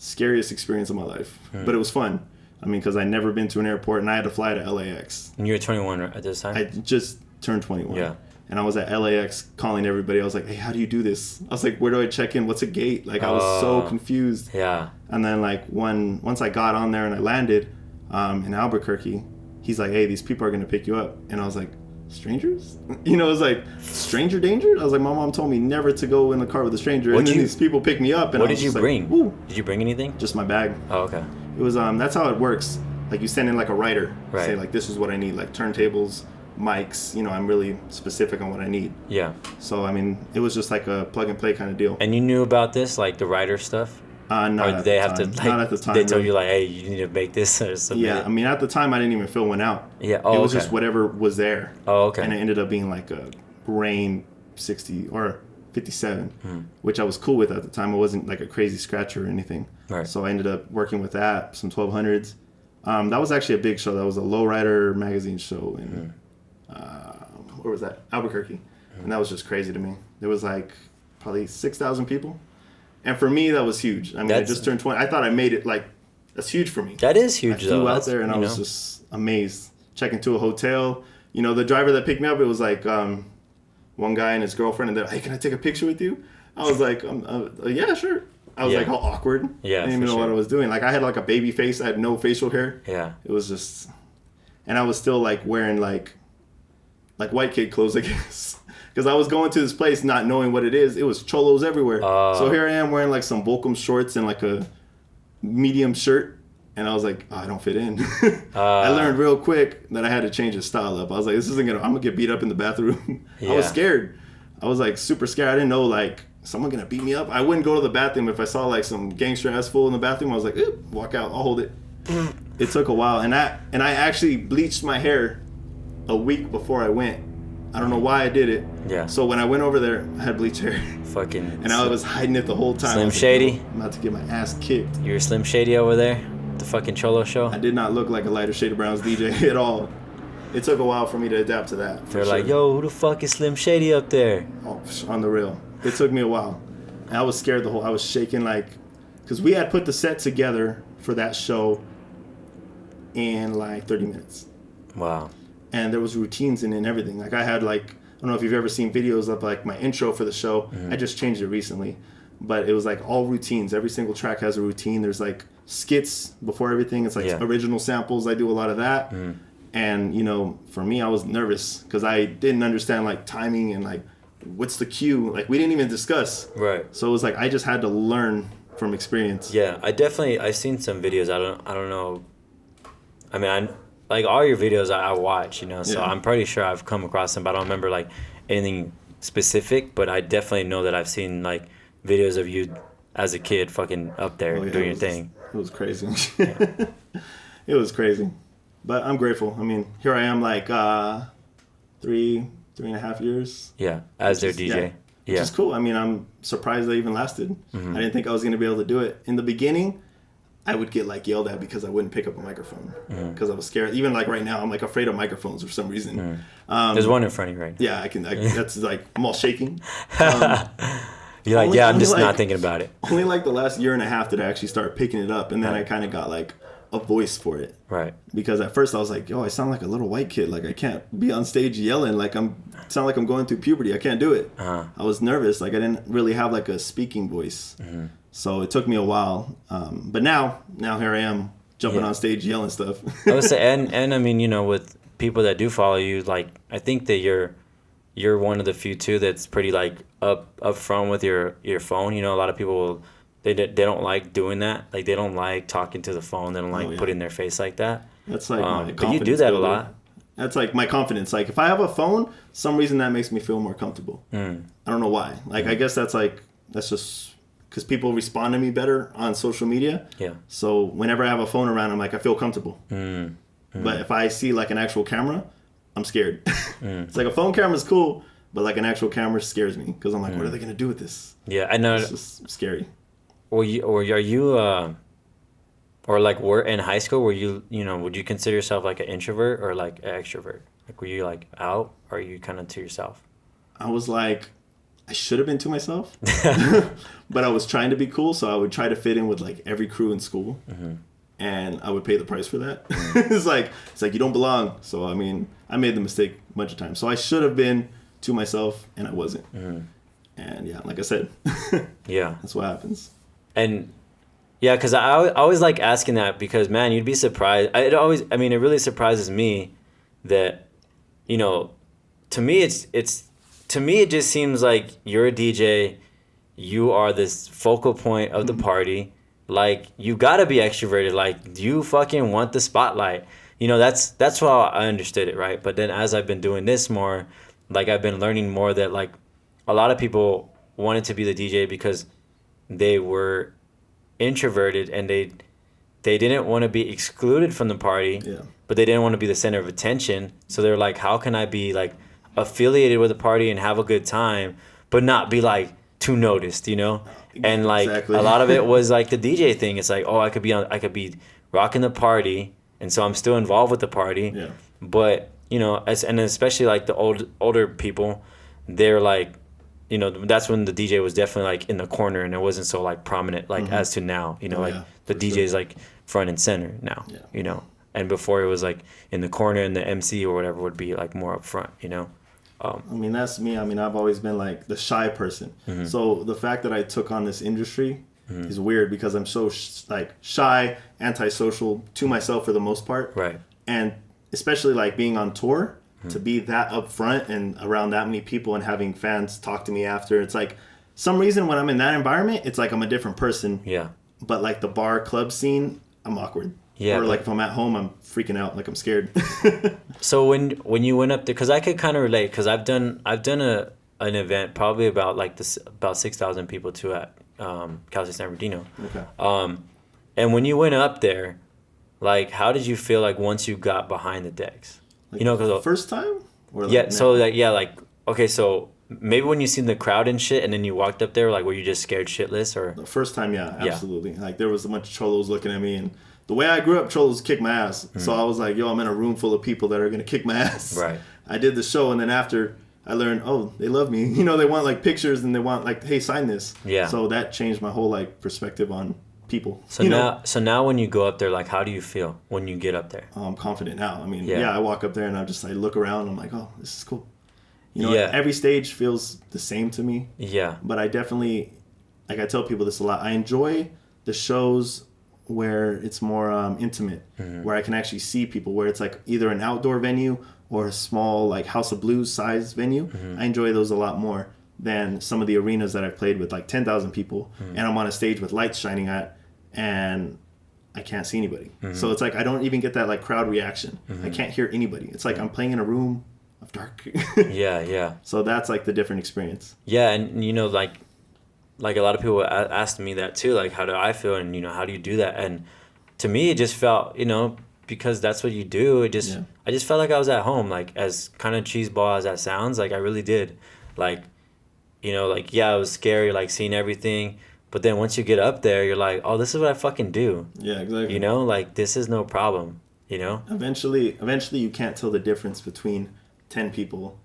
scariest experience of my life, but it was fun. I mean, because I'd never been to an airport, and I had to fly to LAX. And you were 21 at this time? I just turned 21. Yeah. And I was at LAX calling everybody. I was like, hey, how do you do this? I was like, where do I check in? What's a gate? Like, I was so confused. Yeah. And then, like, once I got on there and I landed in Albuquerque, he's like, hey, these people are going to pick you up. And I was like, strangers? You know, it was like, stranger danger? I was like, my mom told me never to go in the car with a stranger. And then these people picked me up. And what did you bring? Like, did you bring anything? Just my bag. Oh, okay. It was, that's how it works. Like, you send in, like, a writer. Right. Say, like, this is what I need. Like, turntables, mics. You know, I'm really specific on what I need. Yeah. So, I mean, it was just like a plug-and-play kind of deal. And you knew about this, like, the writer stuff? Not or did they have to, like, not at the time. They told you, like, hey, you need to make this or something? Yeah, I mean, at the time, I didn't even fill one out. Yeah, it was just whatever was there. Oh, okay. And it ended up being, like, a Rain 60 or 57, which I was cool with at the time. It wasn't, like, a crazy scratcher or anything. Right. So I ended up working with that, some 1200s. That was actually a big show. That was a Lowrider magazine show in, where was that? Albuquerque. And that was just crazy to me. There was, like, probably 6,000 people. And for me, that was huge. I mean, I just turned 20. I thought I made it, like, that's huge for me. That is huge, though. I flew out there, and I was just amazed. Checking to a hotel. You know, the driver that picked me up, it was like one guy and his girlfriend, and they're like, hey, can I take a picture with you? I was like, yeah, sure. I was like all awkward. Yeah, I didn't even know what I was doing. Like, I had like a baby face. I had no facial hair. Yeah. It was just, and I was still like wearing like white kid clothes, I guess. Because I was going to this place not knowing what it is. It was cholos everywhere. So here I am wearing like some Volcom shorts and like a medium shirt. And I was like, oh, I don't fit in. I learned real quick that I had to change the style up. I was like, I'm going to get beat up in the bathroom. Yeah. I was scared. I was like super scared. I didn't know like someone going to beat me up. I wouldn't go to the bathroom if I saw like some gangster ass fool in the bathroom. I was like, walk out. I'll hold it. It took a while. And I actually bleached my hair a week before I went. I don't know why I did it. Yeah. So when I went over there, I had bleach hair. Fucking. And I was hiding it the whole time. Slim Shady. Like, I'm about to get my ass kicked. You were Slim Shady over there? The fucking Cholo show? I did not look like a lighter shade of brown's DJ at all. It took a while for me to adapt to that. They're like, yo, who the fuck is Slim Shady up there? Oh, on the real. It took me a while. And I was scared I was shaking like, because we had put the set together for that show in like 30 minutes. Wow. And there was routines in it and everything. Like I had like, I don't know if you've ever seen videos of like my intro for the show. Mm-hmm. I just changed it recently. But it was like all routines. Every single track has a routine. There's like skits before everything. It's like original samples. I do a lot of that. Mm. And, you know, for me, I was nervous because I didn't understand like timing and like what's the cue. Like we didn't even discuss. Right. So it was like I just had to learn from experience. Yeah, I've seen some videos. I don't know. I mean, like all your videos I watch, you know, so I'm pretty sure I've come across them, but I don't remember like anything specific, but I definitely know that I've seen like videos of you as a kid fucking up there doing your thing. It was crazy. It was crazy. But I'm grateful. I mean, here I am like 3.5 years. Yeah, as their DJ. Which is cool. I mean, I'm surprised I even lasted. Mm-hmm. I didn't think I was going to be able to do it. In the beginning, I would get like yelled at because I wouldn't pick up a microphone because I was scared. Even like right now, I'm like afraid of microphones for some reason. There's one in front of you right now. Yeah, I can. That's like I'm all shaking. You're like, I'm just not thinking about it. Only like the last year and a half did I actually start picking it up, and then I kind of got like a voice for it. Right. Because at first I was like, yo, I sound like a little white kid. Like I can't be on stage yelling. Like sound like I'm going through puberty. I can't do it. Uh-huh. I was nervous. Like I didn't really have like a speaking voice. Mm-hmm. So it took me a while. But now here I am jumping on stage yelling stuff. I would say, and I mean, you know, with people that do follow you, like I think that you're one of the few too that's pretty like up front with your phone. You know, a lot of people they don't like doing that. Like they don't like talking to the phone. They don't like putting their face like that. That's like my confidence. But you do that a lot. That's like my confidence. Like if I have a phone, some reason that makes me feel more comfortable. I don't know why. Like I guess that's just because people respond to me better on social media. Yeah. So whenever I have a phone around, I'm like, I feel comfortable. But if I see like an actual camera, I'm scared. It's like a phone camera is cool, but like an actual camera scares me because I'm like, what are they gonna do with this? Yeah, I know. It's just scary. Or are you or like were in high school? Were you would you consider yourself like an introvert or like an extrovert? Like were you like out or are you kind of to yourself? I was like, I should have been to myself, but I was trying to be cool, so I would try to fit in with like every crew in school, and I would pay the price for that. It's like you don't belong. So I mean, I made the mistake a bunch of times. So I should have been to myself, and I wasn't. And yeah, like I said, that's what happens. And yeah, because I always like asking that because man, you'd be surprised. It really surprises me that, you know, to me it just seems like you're a DJ, you are this focal point of the party. Like you gotta be extroverted. Like you fucking want the spotlight. You know, that's how I understood it, right? But then as I've been doing this more, like I've been learning more that like a lot of people wanted to be the DJ because they were introverted and they didn't want to be excluded from the party, but they didn't want to be the center of attention. So they're like, how can I be like affiliated with the party and have a good time, but not be like too noticed, you know? And like a lot of it was like the DJ thing. It's like, oh, I could be rocking the party, and so I'm still involved with the party. Yeah. But you know, and especially like the older people, they're like, you know, that's when the DJ was definitely like in the corner and it wasn't so like prominent like as to now, you know, the DJ is like front and center now, you know, and before it was like in the corner and the MC or whatever would be like more up front, you know. I mean, that's me. I mean, I've always been like the shy person. So the fact that I took on this industry is weird because I'm so like shy, antisocial to myself for the most part. Right. And especially like being on tour, to be that up front and around that many people and having fans talk to me after, it's like some reason when I'm in that environment, it's like I'm a different person. Yeah. But like the bar club scene, I'm awkward. Yeah. Or like if I'm at home, I'm freaking out, like I'm scared. So when you went up there, because I could kind of relate, because I've done an event probably about like about 6,000 people too at Cal State San Bernardino. Okay. And when you went up there, like how did you feel like once you got behind the decks? Like you know, because first time? Or like yeah. So like like okay, so maybe when you seen the crowd and shit, and then you walked up there, like were you just scared shitless or? The first time, yeah, absolutely. Like there was a bunch of cholos looking at me, and the way I grew up, cholos kick my ass. So I was like, yo, I'm in a room full of people that are gonna kick my ass. Right. I did the show, and then after I learned, oh, they love me. You know, they want like pictures, and they want like, hey, sign this. Yeah. So that changed my whole like perspective on people. So now when you go up there, like how do you feel when you get up there? I'm confident now. I mean, I walk up there and I look around. I'm like, oh, this is cool. You know, every stage feels the same to me. Yeah. But I definitely, like I tell people this a lot, I enjoy the shows where it's more intimate, where I can actually see people, where it's like either an outdoor venue or a small like House of Blues size venue. I enjoy those a lot more than some of the arenas that I've played with like 10,000 people and I'm on a stage with lights shining at and I can't see anybody. So it's like I don't even get that like crowd reaction. I can't hear anybody. It's like I'm playing in a room of dark. Yeah. So that's like the different experience. Yeah, and you know like a lot of people asked me that too, like how do I feel and you know how do you do that? And to me it just felt, you know, because that's what you do, it just I just felt like I was at home, like as kind of cheeseball as that sounds, like I really did. Like, you know, like yeah, it was scary like seeing everything, but then once you get up there you're like, oh, this is what I fucking do. Yeah, exactly. You know, like this is no problem, you know? Eventually you can't tell the difference between 10 people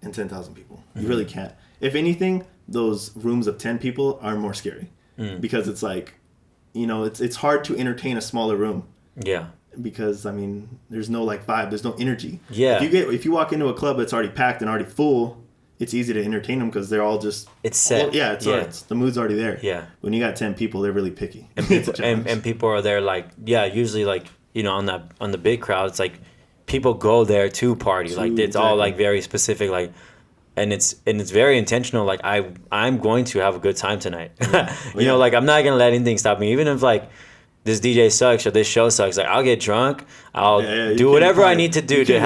and 10,000 people. You really can't. If anything, those rooms of 10 people are more scary because it's like, you know, it's hard to entertain a smaller room. Yeah. Because I mean, there's no like vibe, there's no energy. Yeah. If you walk into a club that's already packed and already full, it's easy to entertain them because they're all just it's set. It's the mood's already there. Yeah. When you got 10 people, they're really picky. And people, and people are there like usually like, you know, on the big crowd, it's like people go there to party. Like it's all like very specific, like and it's very intentional. Like I'm going to have a good time tonight. You know, like I'm not gonna let anything stop me, even if like this DJ sucks or this show sucks. Like I'll get drunk, I'll do whatever I need to do to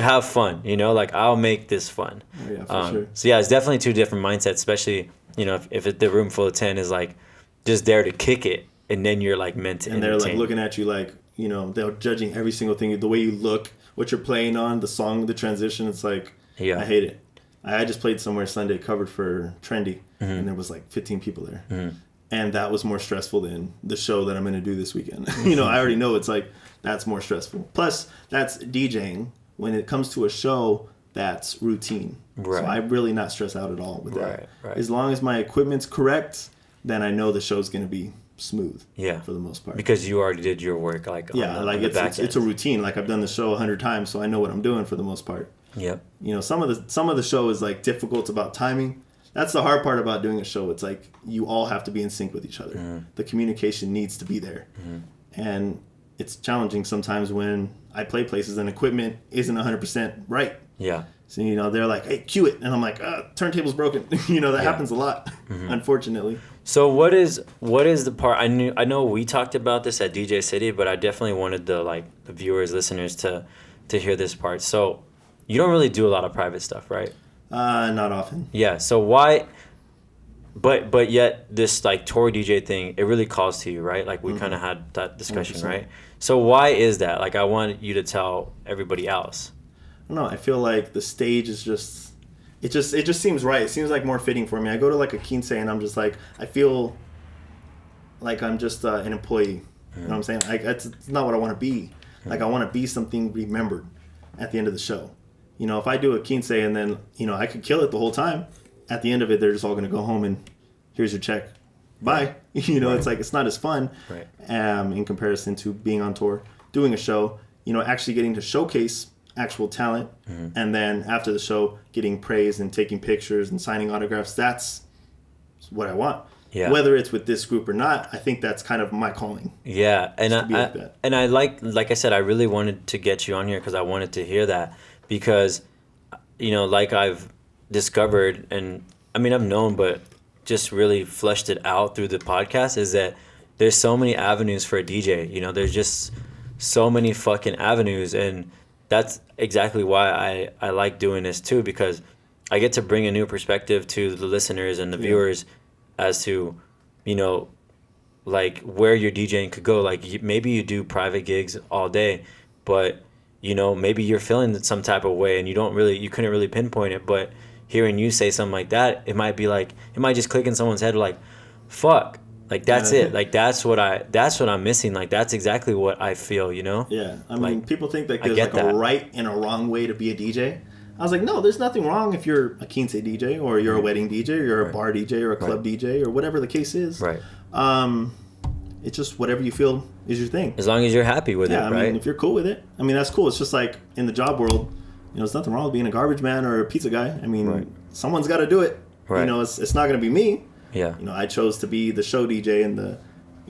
have fun. You know, like I'll make this fun. Yeah, for sure. So yeah, it's definitely two different mindsets. Especially, you know, if the room full of 10 is like just there to kick it, and then you're like meant to. And they're like looking at you like, you know, they're judging every single thing, the way you look, what you're playing on, the song, the transition. It's like, I hate it. I just played somewhere Sunday, covered for Trendy, and there was like 15 people there. And that was more stressful than the show that I'm going to do this weekend. You know, I already know it's like, that's more stressful. Plus, that's DJing. When it comes to a show, that's routine. Right. So I'm really not stressed out at all with that. Right. As long as my equipment's correct, then I know the show's going to be smooth. Yeah. For the most part. Because you already did your work. Like it's a routine. Like I've done the show 100 times, so I know what I'm doing for the most part. Yep. You know, some of the show is like difficult. It's about timing. That's the hard part about doing a show. It's like you all have to be in sync with each other. The communication needs to be there. And it's challenging sometimes when I play places and equipment isn't 100% right. Yeah. So, you know, they're like, hey, cue it. And I'm like, turntable's broken. You know, that happens a lot, unfortunately. So what is the part, I know we talked about this at DJ City, but I definitely wanted the viewers, listeners to hear this part. So you don't really do a lot of private stuff, right? Not often. Yeah. So why? But yet this like tour DJ thing, it really calls to you, right? Like we kind of had that discussion, 100%. Right? So why is that? Like I want you to tell everybody else. I don't know. I feel like the stage is just it just seems right. It seems like more fitting for me. I go to like a quince and I'm just like I feel like I'm just an employee. You know what I'm saying? Like it's not what I want to be. Like I want to be something remembered at the end of the show. You know, if I do a quince and then, you know, I could kill it the whole time. At the end of it, they're just all going to go home and here's your check. Bye. You know, it's like, it's not as fun in comparison to being on tour, doing a show, you know, actually getting to showcase actual talent. And then after the show, getting praise and taking pictures and signing autographs. That's what I want. Yeah. Whether it's with this group or not, I think that's kind of my calling. Yeah. And I like I said, I really wanted to get you on here because I wanted to hear that. Because, you know, like I've discovered, and I mean, I've known, but just really fleshed it out through the podcast, is that there's so many avenues for a DJ. You know, there's just so many fucking avenues. And that's exactly why I like doing this too, because I get to bring a new perspective to the listeners and the viewers as to, you know, like where your DJing could go. Like maybe you do private gigs all day, but you know, maybe you're feeling some type of way and you couldn't really pinpoint it, but hearing you say something like that, it might just click in someone's head like, fuck, like that's it, like that's what I'm missing, like that's exactly what I feel, you know? Yeah, I mean, like, people think that there's like a right and a wrong way to be a DJ. I was like, no, there's nothing wrong if you're a quince DJ or you're a wedding DJ or you're a bar DJ or a club DJ or whatever the case is. Right. It's just whatever you feel is your thing. As long as you're happy with it, right? I mean, if you're cool with it, I mean, that's cool. It's just like in the job world, you know, there's nothing wrong with being a garbage man or a pizza guy. I mean, someone's got to do it. Right. You know, it's not going to be me. Yeah. You know, I chose to be the show DJ and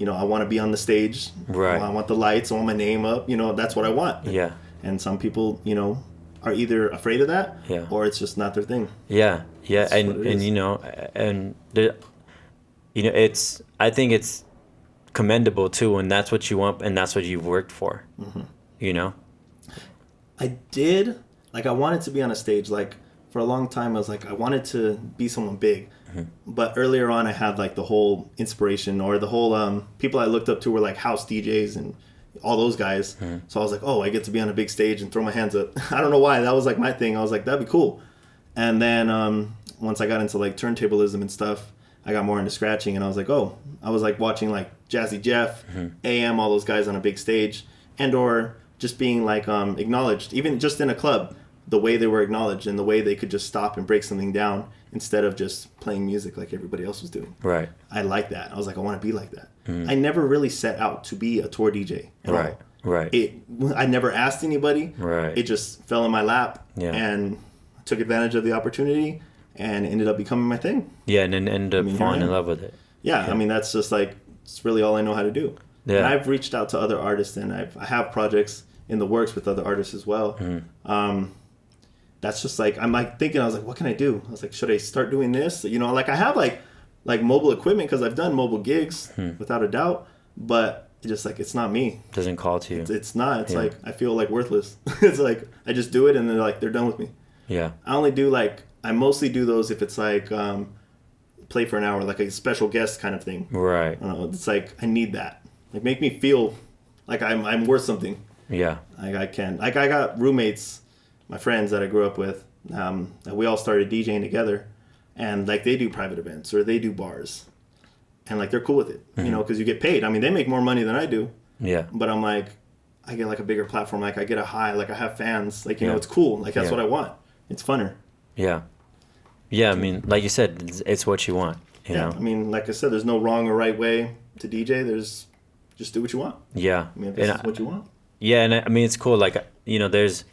I want to be on the stage. Right. I want the lights. I want my name up. You know, that's what I want. Yeah. And some people, you know, are either afraid of that or it's just not their thing. Yeah. Yeah. That's and you know, I think it's commendable too when that's what you want and that's what you've worked for. Mm-hmm. You know? I wanted to be on a stage. Like, for a long time, I was like, I wanted to be someone big. Mm-hmm. But earlier on, I had like the whole inspiration or the whole people I looked up to were like house DJs and all those guys. Mm-hmm. So I was like, oh, I get to be on a big stage and throw my hands up. I don't know why. That was like my thing. I was like, that'd be cool. And then once I got into like turntablism and stuff, I got more into scratching. And I was like, oh, I was like watching like Jazzy Jeff, AM, all those guys on a big stage, and or just being like acknowledged, even just in a club, the way they were acknowledged and the way they could just stop and break something down instead of just playing music like everybody else was doing. Right. I like that. I was like, I want to be like that. Mm. I never really set out to be a tour DJ at all. Right. I never asked anybody. Right. It just fell in my lap and took advantage of the opportunity and ended up becoming my thing. Yeah, and then ended up falling in love with it. Yeah, I mean, that's just like, it's really all I know how to do. Yeah. And I've reached out to other artists and I have projects in the works with other artists as well. Mm. That's just like, I'm like thinking, I was like, what can I do? I was like, should I start doing this? You know, like I have like mobile equipment because I've done mobile gigs without a doubt, but it's just like, it's not me. Doesn't call to you. It's not. It's like, I feel like worthless. It's like, I just do it and they're done with me. Yeah. I mostly do those if it's like play for an hour, like a special guest kind of thing. Right. I don't know. It's like, I need that. Like, make me feel like I'm worth something. Yeah. Like I can. Like I got roommates, my friends that I grew up with. We all started DJing together, and like they do private events or they do bars, and like they're cool with it, you know, because you get paid. I mean, they make more money than I do. Yeah. But I'm like, I get like a bigger platform. Like I get a high. Like I have fans. Like you know, it's cool. Like that's what I want. It's funner. Yeah. Yeah. I mean, like you said, it's what you want. You know. I mean, like I said, there's no wrong or right way to DJ. There's just do what you want. Yeah. I mean, if this is what you want. Yeah, and I mean it's cool. Like you know, there's,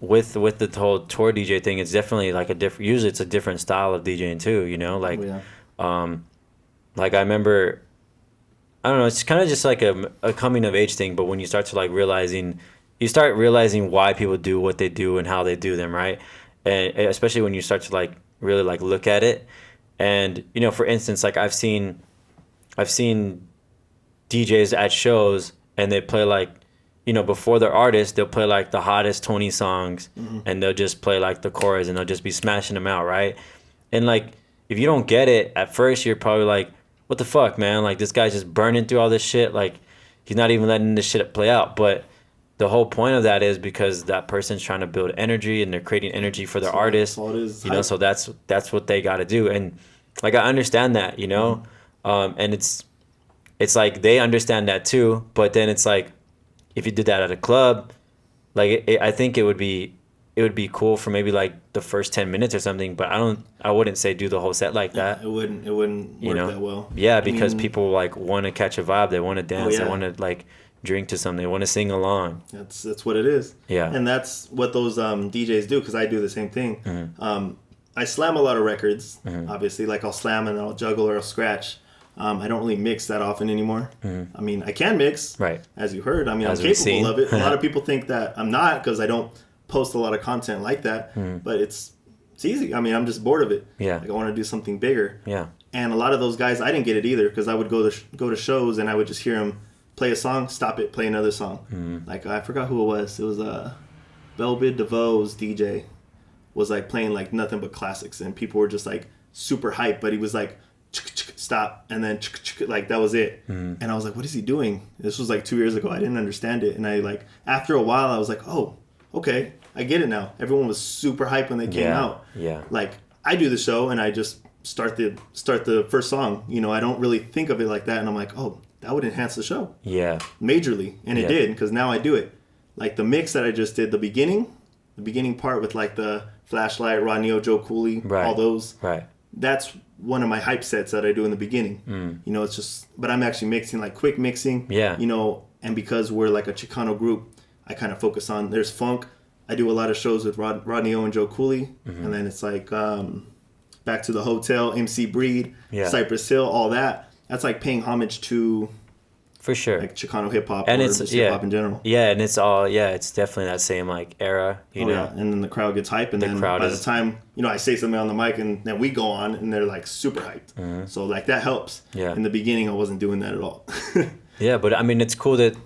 with the whole tour DJ thing, it's definitely like a different. Usually, it's a different style of DJing too. You know, like, like I remember, I don't know. It's kind of just like a coming of age thing. But when you start to like realizing why people do what they do and how they do them, right? And especially when you start to like really like look at it, and you know, for instance, like I've seen DJs at shows and they play like, you know, before they're artists, they'll play like the hottest 20 songs and they'll just play like the chorus and they'll just be smashing them out, right? And like, if you don't get it at first, you're probably like, what the fuck, man? Like this guy's just burning through all this shit. Like he's not even letting this shit play out. But the whole point of that is because that person's trying to build energy and they're creating energy for their artist. That's all it is. You know, so that's what they got to do. And like, I understand that, you know, and it's like they understand that too, but then it's like if you did that at a club, like I think it would be cool for maybe like the first 10 minutes or something, but I wouldn't say do the whole set like that. It wouldn't work that well. Yeah, because people like want to catch a vibe, they want to dance, they want to like drink to something, they want to sing along. That's what it is. Yeah, and that's what those DJs do because I do the same thing. Mm-hmm. I slam a lot of records, obviously. Like I'll slam and I'll juggle or I'll scratch. I don't really mix that often anymore. I mean, I can mix, right? As you heard. I mean, I'm capable of it. A lot of people think that I'm not because I don't post a lot of content like that. But it's easy. I mean, I'm just bored of it. Yeah. Like I want to do something bigger. Yeah. And a lot of those guys, I didn't get it either because I would go to shows and I would just hear them play a song, stop it, play another song. Like I forgot who it was. It was Belbid DeVoe's DJ was like playing like nothing but classics and people were just like super hyped. But he was like stop, and then like that was it. And I was like, what is he doing? This was like 2 years ago. I didn't understand it, and I like after a while I was like, oh, okay, I get it now. Everyone was super hyped when they came out. Yeah. Like I do the show and I just start the first song. You know, I don't really think of it like that, and I'm like, oh, that would enhance the show. Yeah. Majorly, and it did, because now I do it. Like the mix that I just did, the beginning part with like the flashlight, Rodney, Joe Cooley, all those. Right. That's one of my hype sets that I do in the beginning. You know, it's just, but I'm actually mixing, like quick mixing. Yeah. You know, and because we're like a Chicano group, I kind of focus on, there's funk. I do a lot of shows with Rodney O and Joe Cooley. And then it's like Back to the Hotel, MC Breed, Cypress Hill, all that. That's like paying homage to, for sure, like Chicano hip hop, and it's hip hop in general. Yeah, and it's all it's definitely that same like era, you know. Yeah. And then the crowd gets hyped, and then by the time I say something on the mic, and then we go on, and they're like super hyped. So like that helps. Yeah. In the beginning, I wasn't doing that at all. Yeah, but I mean, it's cool that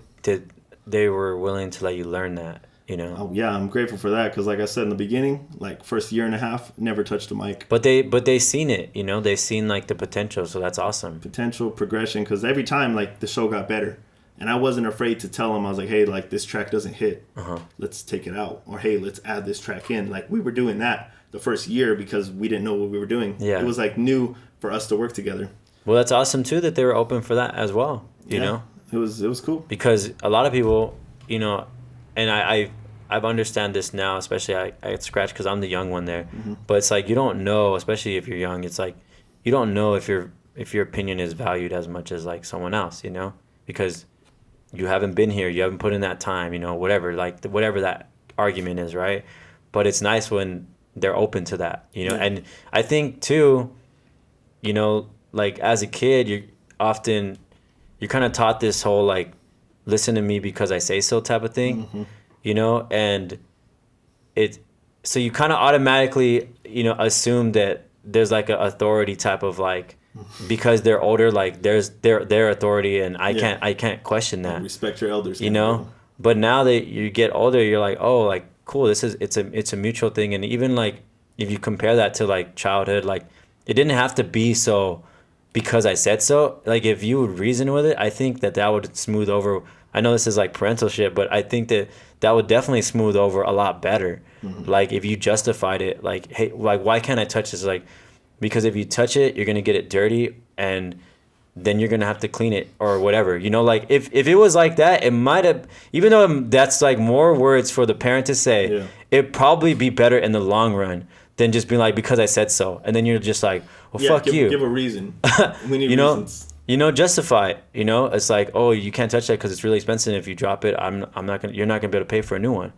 they were willing to let you learn that. You know. Oh, yeah, I'm grateful for that, because like I said in the beginning, like first year and a half, never touched a mic. But they seen it, you know, they seen like the potential, so that's awesome. Potential, progression, because every time like the show got better, and I wasn't afraid to tell them, I was like, hey, like this track doesn't hit, let's take it out, or hey, let's add this track in. Like we were doing that the first year because we didn't know what we were doing. Yeah, it was like new for us to work together. Well, that's awesome too that they were open for that as well. You know, it was cool, because a lot of people, you know, and I've understand this now, especially I scratch because I'm the young one there. But it's like you don't know, especially if you're young. It's like you don't know if your opinion is valued as much as like someone else, you know, because you haven't been here, you haven't put in that time, you know, whatever, like whatever that argument is, right? But it's nice when they're open to that, you know. And I think too, you know, like as a kid, you're kind of taught this whole like listen to me because I say so type of thing. You know, and so you kind of automatically, you know, assume that there's like an authority type of like, because they're older, like there's their authority, and I can't question that. Respect your elders, you know. But now that you get older, you're like, oh, like cool, it's a mutual thing. And even like if you compare that to like childhood, like it didn't have to be so because I said so. Like if you would reason with it, I think that would smooth over. I know this is like parental shit, but I think that would definitely smooth over a lot better. Like if you justified it, like, hey, like why can't I touch this? Like, because if you touch it, you're gonna get it dirty, and then you're gonna have to clean it or whatever. You know, like if it was like that, it might have, even though that's like more words for the parent to say, it'd probably be better in the long run than just being like, because I said so, and then you're just like, well, fuck you. Give a reason. We need reasons. You know, justify it. You know, it's like, oh, you can't touch that because it's really expensive. If you drop it, you're not gonna be able to pay for a new one.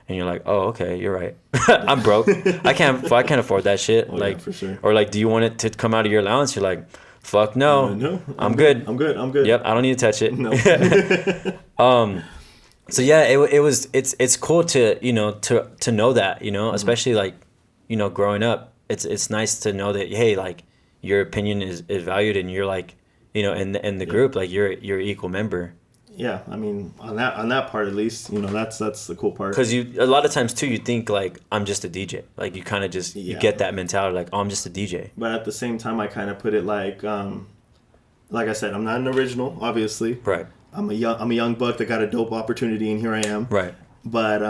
And you're like, oh, okay, you're right. I'm broke. I can't afford that shit. Oh, like, yeah, for sure. Or like, do you want it to come out of your allowance? You're like, fuck no. No, I'm good. I'm good. Yep, I don't need to touch it. No. So yeah, it's cool to, you know, to know that, you know, especially like, you know, growing up, it's nice to know that, hey, like your opinion is valued, and you're like, you know, in the group, like you're an equal member. Yeah, I mean, on that part at least, you know, that's the cool part. Because a lot of times too, you think like I'm just a DJ, like you kind of just you get that mentality, like, oh, I'm just a DJ. But at the same time, I kind of put it like I said, I'm not an original, obviously. Right. I'm a young buck that got a dope opportunity, and here I am. Right. But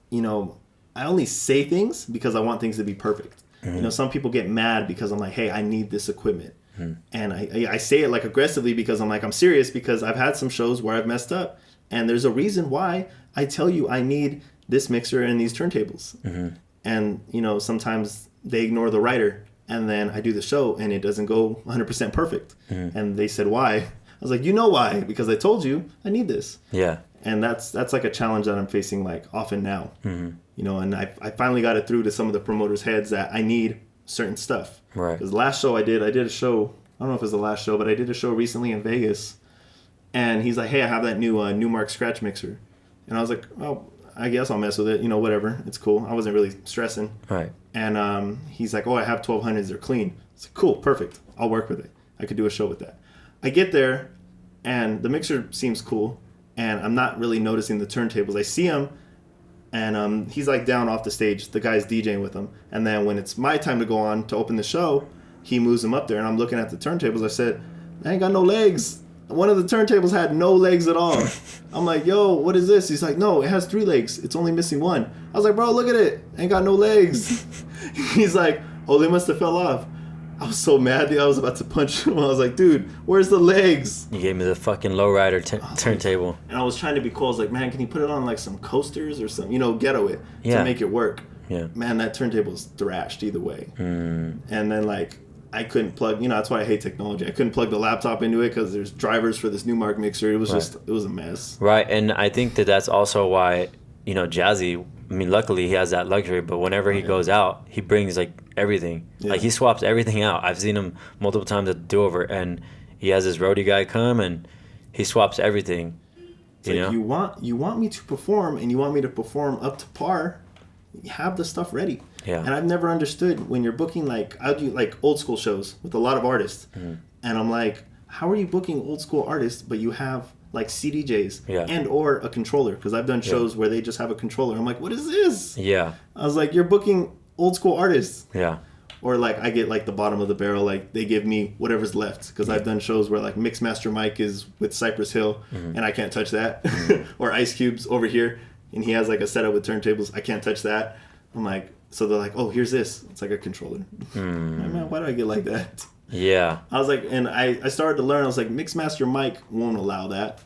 you know, I only say things because I want things to be perfect. You know, some people get mad because I'm like, hey, I need this equipment. And I say it like aggressively because I'm like, I'm serious, because I've had some shows where I've messed up, and there's a reason why I tell you I need this mixer and these turntables. And you know, sometimes they ignore the writer, and then I do the show and it doesn't go 100% perfect. And they said, why? I was like, you know why? Because I told you I need this. Yeah. And that's like a challenge that I'm facing like often now. You know, and I finally got it through to some of the promoters' heads that I need certain stuff. Right. Because the last show I did a show, I don't know if it was the last show, but I did a show recently in Vegas, and he's like, hey, I have that new Newmark scratch mixer. And I was like, oh, I guess I'll mess with it, you know, whatever, it's cool. I wasn't really stressing. Right. And he's like, oh, I have 1200s, they're clean. It's like, cool, perfect, I'll work with it. I could do a show with that. I get there, and the mixer seems cool, and I'm not really noticing the turntables. I see him, and he's like down off the stage. The guy's DJing with him. And then when it's my time to go on to open the show, he moves them up there, and I'm looking at the turntables. I said, I ain't got no legs. One of the turntables had no legs at all. I'm like, yo, what is this? He's like, no, it has 3 legs. It's only missing 1. I was like, bro, look at it. Ain't got no legs. He's like, oh, they must have fell off. I was so mad that I was about to punch him. I was like, dude, where's the legs? You gave me the fucking lowrider turntable. And I was trying to be cool. I was like, man, can you put it on like some coasters or something? Ghetto it to make it work. Yeah. Man, that turntable's thrashed either way. And then like, I couldn't plug, that's why I hate technology. I couldn't plug the laptop into it because there's drivers for this Newmark mixer. It was it was a mess. Right. And I think that's also why, Jazzy, I mean, luckily he has that luxury, but whenever he goes out, he brings like everything. Yeah. Like he swaps everything out. I've seen him multiple times at the do-over, and he has his roadie guy come and he swaps everything. You want me to perform, and you want me to perform up to par. You have the stuff ready. Yeah. And I've never understood when you're booking, like, I do like old school shows with a lot of artists. And I'm like, how are you booking old school artists, but you have like CDJs and or a controller? Because I've done shows where they just have a controller. I'm like, what is this? Yeah. I was like, you're booking old school artists. Yeah. Or like I get like the bottom of the barrel, like they give me whatever's left. Because I've done shows where like Mixmaster Mike is with Cypress Hill and I can't touch that. Or Ice Cube's over here and he has like a setup with turntables. I can't touch that. I'm like, so they're like, oh, here's this. It's like a controller. Like, man, why do I get like that? Yeah. I was like, and I started to learn. I was like, Mixmaster Mike won't allow that.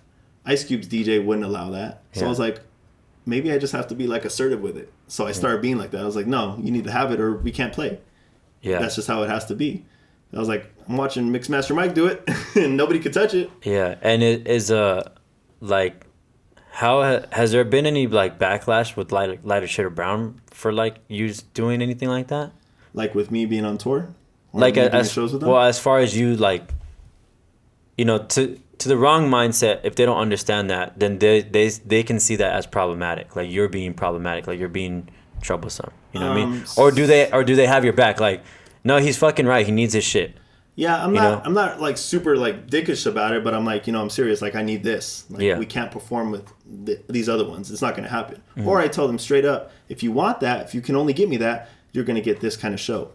Ice Cube's DJ wouldn't allow that. So I was like, maybe I just have to be like assertive with it. So I started being like that. I was like, no, you need to have it or we can't play. Yeah. That's just how it has to be. I was like, I'm watching Mixmaster Mike do it and nobody could touch it. Yeah. And it is like, how has there been any like backlash with Lighter Shade of Brown for like you doing anything like that? Like with me being on tour? Or like as shows with them? Well, as far as you like, to the wrong mindset, if they don't understand that, then they can see that as problematic. Like you're being problematic, like you're being troublesome. You know what I mean? Or do they have your back? Like, no, he's fucking right. He needs his shit. Yeah, I'm not like super like dickish about it, but I'm like, I'm serious. Like I need this. Like we can't perform with these other ones. It's not going to happen. Or I tell them straight up, if you want that, if you can only give me that, you're going to get this kind of show.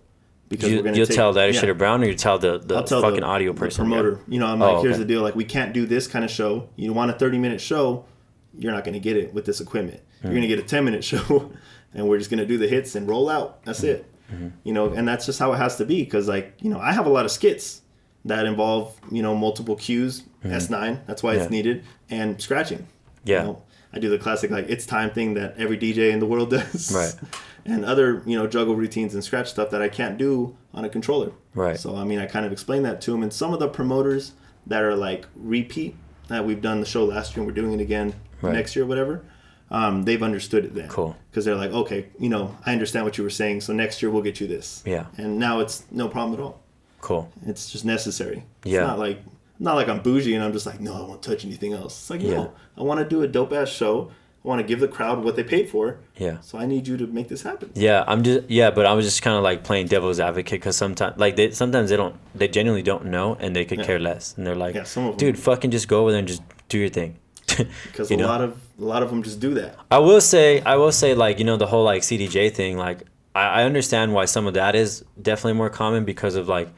Because you'll tell Lighter Shade of Brown, or you tell the fucking audio person, the promoter. I'm like, here's the deal. Like we can't do this kind of show. You want a 30-minute show, you're not going to get it with this equipment. You're going to get a 10-minute show, and we're just going to do the hits and roll out. That's it. And that's just how it has to be. Because like, I have a lot of skits that involve, multiple cues, S9. That's why it's needed, and scratching. Yeah. I do the classic like it's time thing that every DJ in the world does. Right. And other, juggle routines and scratch stuff that I can't do on a controller. Right. So, I mean, I kind of explain that to them. And some of the promoters that are like repeat, that we've done the show last year and we're doing it again next year or whatever, they've understood it then. Cool. Because they're like, okay, I understand what you were saying. So next year we'll get you this. Yeah. And now it's no problem at all. Cool. It's just necessary. Yeah. It's not like I'm bougie and I'm just like, no, I won't touch anything else. It's like, no, I want to do a dope ass show. I want to give the crowd what they paid for. Yeah. So I need you to make this happen. Yeah, but I was just kind of like playing devil's advocate because sometimes they genuinely don't know and they could care less and they're like, some of them, dude, fucking just go over there and just do your thing. Because a lot of them just do that. I will say like the whole like CDJ thing, like I understand why some of that is definitely more common because of like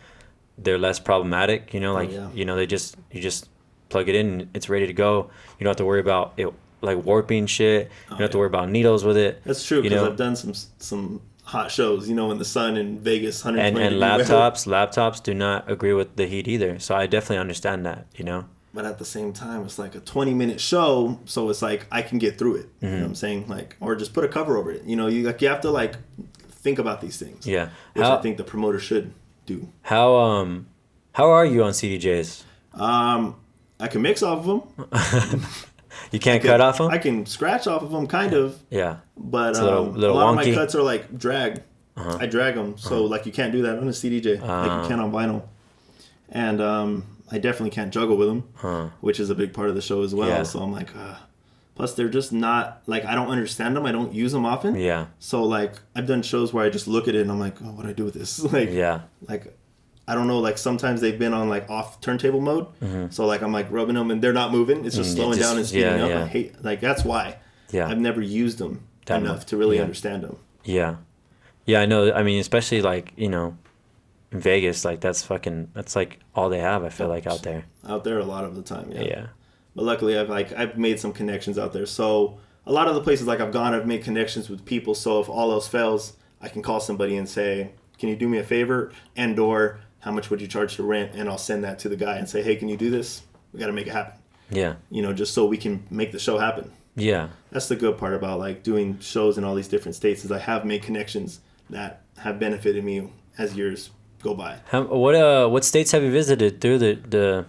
they're less problematic. They just you just plug it in and it's ready to go. You don't have to worry about it like warping shit. You don't have to worry about needles with it. That's true because I've done some hot shows, in the sun in Vegas, 120 and laptops do not agree with the heat either. So I definitely understand that, But at the same time, it's like a 20-minute show, so it's like I can get through it. You know what I'm saying? Like, or just put a cover over it. You have to like think about these things. Yeah, which I think the promoter should do. How are you on CDJs? I can mix off of them. You can't cut off them? I can scratch off of them, kind of. Yeah. But a lot wonky. of my cuts are like drag. I drag them, so like you can't do that on a CDJ like you can on vinyl. And I definitely can't juggle with them, which is a big part of the show as well. Yeah. So I'm like, plus they're just not like I don't understand them. I don't use them often. Yeah. So like I've done shows where I just look at it and I'm like, oh, what do I do with this? Like like I don't know. Like sometimes they've been on like off turntable mode. So like I'm like rubbing them and they're not moving. It's just slowing down and speeding up. I hate that's why. Yeah. I've never used them enough to really understand them. Yeah. Yeah, I know. I mean, especially like in Vegas, like that's like all they have. I feel like out there. Out there a lot of the time, yeah. Yeah. But luckily, I've made some connections out there. So a lot of the places like I've gone, I've made connections with people. So if all else fails, I can call somebody and say, "Can you do me a favor?" And/or how much would you charge to rent? And I'll send that to the guy and say, "Hey, can you do this? We got to make it happen." Yeah. You know, just so we can make the show happen. Yeah. That's the good part about like doing shows in all these different states is I have made connections that have benefited me as years go by. What states have you visited through the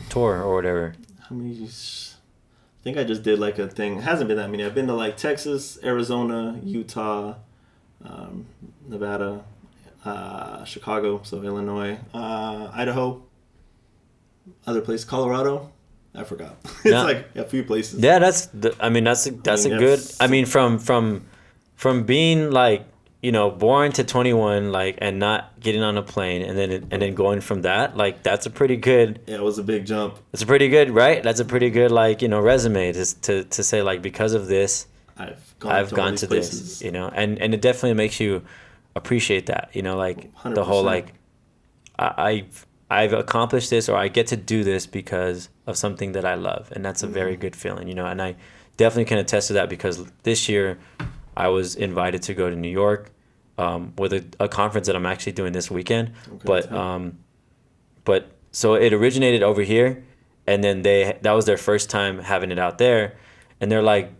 tour or whatever? How many? I think I just did like a thing. It hasn't been that many. I've been to like Texas, Arizona, Utah, Nevada, Chicago, so Illinois, Idaho, other places, Colorado. I forgot. It's like a few places. Yeah, that's a good. I mean, from being like, you know, born to 21, like, and not getting on a plane, and then going from that, like, that's a pretty good. Yeah, it was a big jump. It's a pretty good, right? That's a pretty good, like, you know, resume to say like, because of this, I've gone to this, you know, and it definitely makes you appreciate that, you know, like 100%. The whole like, I've accomplished this, or I get to do this because of something that I love, and that's a very good feeling, you know. And I definitely can attest to that because this year I was invited to go to New York with a conference that I'm actually doing this weekend. Okay, but so it originated over here, and then that was their first time having it out there, and they're like,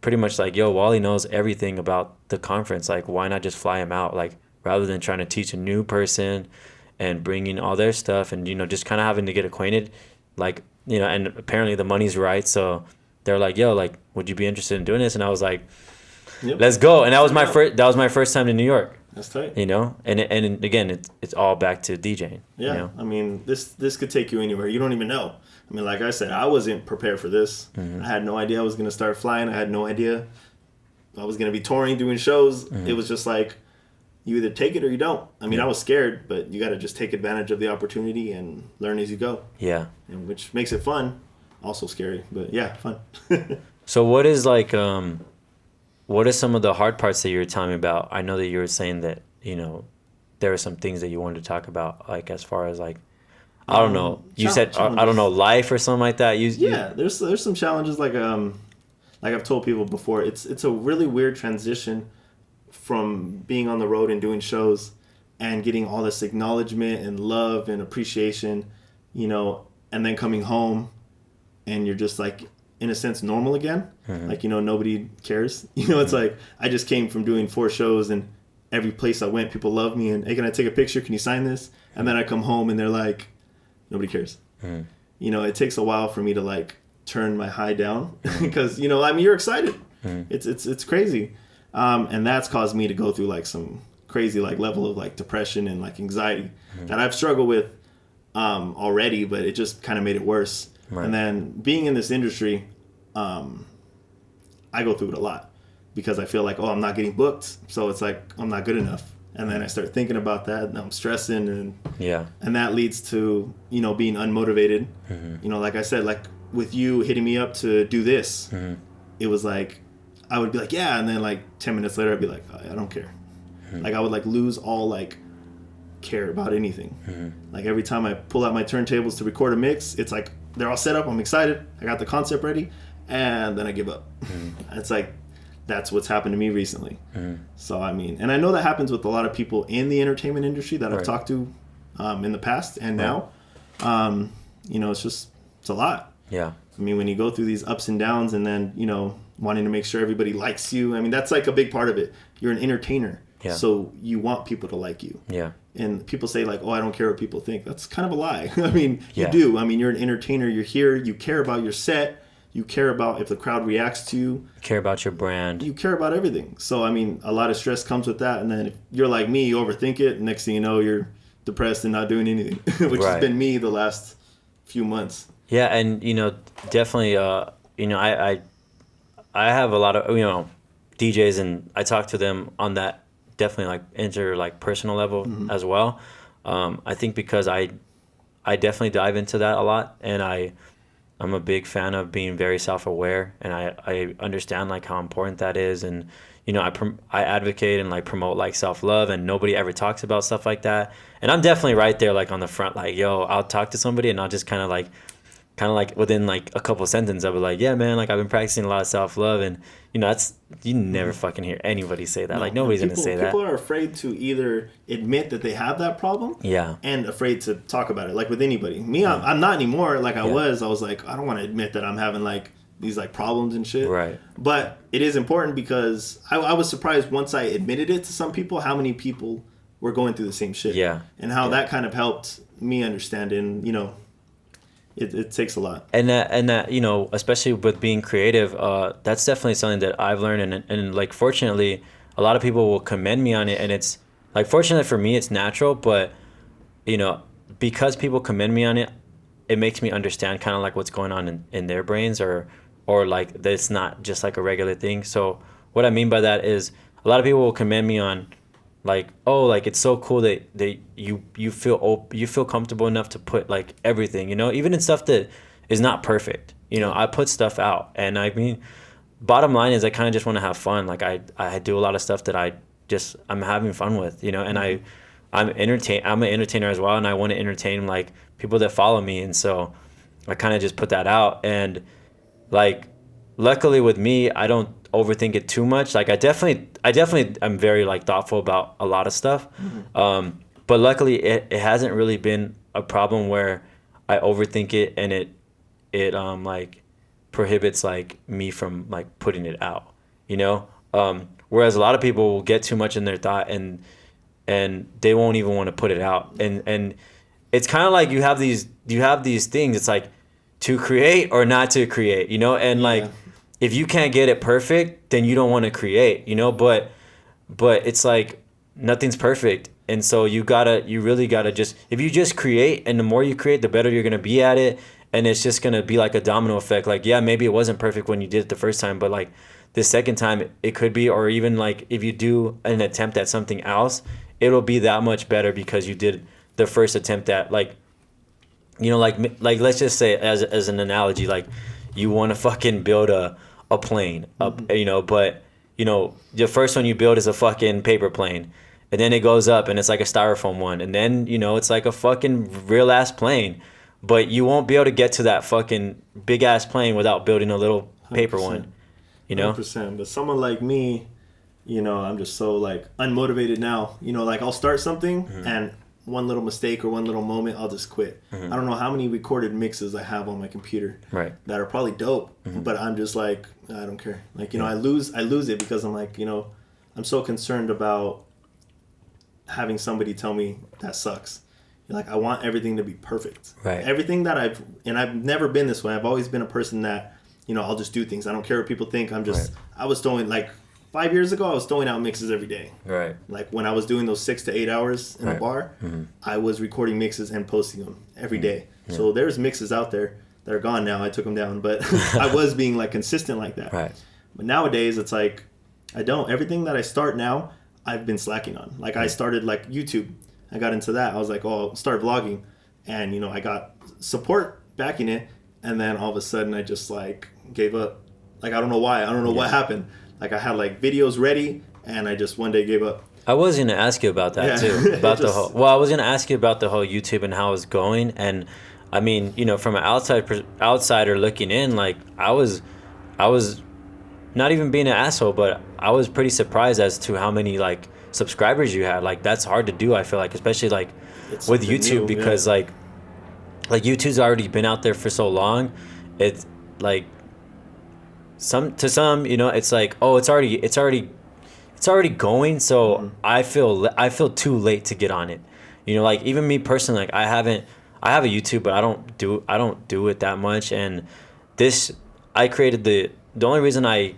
pretty much like, yo, Wally knows everything about the conference. Like, why not just fly him out? Like, rather than trying to teach a new person and bringing all their stuff and, you know, just kind of having to get acquainted, like, you know, and apparently the money's right. So they're like, yo, like, would you be interested in doing this? And I was like, yep, let's go. And that was my first time to New York. That's tight. You know, and again, it's all back to DJing. Yeah. You know? I mean, this could take you anywhere. You don't even know. I mean, like I said, I wasn't prepared for this. I had no idea I was going to start flying. I had no idea I was going to be touring, doing shows. It was just like, you either take it or you don't. I mean, I was scared, but you got to just take advantage of the opportunity and learn as you go. Yeah. And which makes it fun. Also scary, but yeah, fun. So what is like, what are some of the hard parts that you were telling me about? I know that you were saying that, you know, there are some things that you wanted to talk about, like as far as like, I don't know. You said I don't know, life or something like that. There's some challenges like I've told people before. It's a really weird transition from being on the road and doing shows and getting all this acknowledgement and love and appreciation, you know, and then coming home and you're just like, in a sense, normal again. Like, you know, nobody cares. You know, it's like I just came from doing 4 shows and every place I went, people love me and, hey, can I take a picture? Can you sign this? And then I come home and they're like, nobody cares. You know, it takes a while for me to like turn my high down because, you know, I mean, you're excited. It's crazy. And that's caused me to go through like some crazy like level of like depression and like anxiety that I've struggled with already, but it just kind of made it worse. Right. And then being in this industry, I go through it a lot because I feel like, oh, I'm not getting booked. So it's like, I'm not good enough. And then I start thinking about that and I'm stressing and that leads to, you know, being unmotivated. You know, like I said, like with you hitting me up to do this, it was like, I would be like, yeah. And then like 10 minutes later, I'd be like, I don't care. Like I would like lose all like care about anything. Like every time I pull out my turntables to record a mix, it's like, they're all set up. I'm excited. I got the concept ready. And then I give up. It's like, that's what's happened to me recently. So, I mean, and I know that happens with a lot of people in the entertainment industry that I've talked to in the past and now. You know, it's a lot. Yeah. I mean, when you go through these ups and downs and then, you know, wanting to make sure everybody likes you. I mean, that's like a big part of it. You're an entertainer. Yeah. So you want people to like you. Yeah. And people say like, oh, I don't care what people think. That's kind of a lie. I mean, you do. I mean, you're an entertainer. You're here. You care about your set. You care about if the crowd reacts to you. You care about your brand. You care about everything. So, I mean, a lot of stress comes with that. And then if you're like me, you overthink it. Next thing you know, you're depressed and not doing anything, which has been me the last few months. Yeah, and, you know, definitely, you know, I have a lot of, you know, DJs, and I talk to them on that definitely like personal level as well. I think because I definitely dive into that a lot, and I I'm a big fan of being very self-aware, and I understand like how important that is. And I advocate and like promote like self-love, and nobody ever talks about stuff like that. And I'm definitely right there like on the front, like, yo, I'll talk to somebody and I'll just kind of like within like a couple sentences, I was like, yeah, man, like I've been practicing a lot of self-love. And that's, you never fucking hear anybody say that. No, like nobody's gonna say that. People are afraid to either admit that they have that problem, Yeah, and afraid to talk about it. Like with anybody, me, I'm not anymore. Like I was like, I don't want to admit that I'm having like these like problems and shit. Right. But it is important because I was surprised once I admitted it to some people how many people were going through the same shit. Yeah. And how that kind of helped me understand. And it takes a lot. And that especially with being creative, that's definitely something that I've learned. And like, fortunately, a lot of people will commend me on it. And it's like, fortunately for me, it's natural. But, because people commend me on it, it makes me understand kind of like what's going on in their brains, or like that it's not just like a regular thing. So what I mean by that is a lot of people will commend me on like, oh, like it's so cool that you feel comfortable enough to put like everything, even in stuff that is not perfect. I put stuff out, and I mean, bottom line is I kind of just want to have fun. Like I do a lot of stuff that I'm having fun with, and I'm an entertainer as well, and I want to entertain like people that follow me, and so I kind of just put that out. And like, luckily with me, I don't overthink it too much. Like I definitely am very like thoughtful about a lot of stuff. Mm-hmm. But luckily it hasn't really been a problem where I overthink it, and it like prohibits like me from like putting it out, whereas a lot of people will get too much in their thought, and they won't even want to put it out. And it's kind of like you have these things. It's like to create or not to create, and like, if you can't get it perfect, then you don't want to create, but it's like nothing's perfect. And so you really gotta just, if you just create, and the more you create, the better you're going to be at it. And it's just going to be like a domino effect. Like, yeah, maybe it wasn't perfect when you did it the first time, but like the second time it could be, or even like if you do an attempt at something else, it'll be that much better because you did the first attempt at like, like let's just say as an analogy, like you want to fucking build a plane, but the first one you build is a fucking paper plane, and then it goes up and it's like a styrofoam one, and then it's like a fucking real ass plane, but you won't be able to get to that fucking big ass plane without building a little paper 100%. One, 100%. But someone like me, I'm just so like unmotivated now. Like I'll start something, mm-hmm. and one little mistake or one little moment, I'll just quit. Mm-hmm. I don't know how many recorded mixes I have on my computer, right, that are probably dope, mm-hmm. but I'm just like, I don't care. Like, I lose it because I'm like, I'm so concerned about having somebody tell me that sucks. Like, I want everything to be perfect. Right. Everything that I've never been this way. I've always been a person that, I'll just do things. I don't care what people think. I'm just, right. I was throwing like 5 years ago, I was throwing out mixes every day. Right. Like when I was doing those 6 to 8 hours in a bar, mm-hmm. I was recording mixes and posting them every day. Yeah. So there's mixes out there that are gone now. I took them down, but I was being like consistent like that. Right. But nowadays it's like, everything that I start now, I've been slacking on. Like I started like YouTube. I got into that. I was like, I'll start vlogging. And, I got support backing it. And then all of a sudden I just like gave up. Like, I don't know why. I don't know what happened. Like I had like videos ready, and I just one day gave up. I was gonna ask you about that too, about I was gonna ask you about the whole YouTube and how it's going. And I mean, from an outsider looking in, like I was not even being an asshole, but I was pretty surprised as to how many like subscribers you had. Like that's hard to do. I feel like, especially like it's with YouTube new, because like YouTube's already been out there for so long. It's like. Some it's like, oh, it's already going, so mm-hmm. I feel too late to get on it. Like even me personally, like I have a YouTube, but I don't do it that much. And I created the only reason I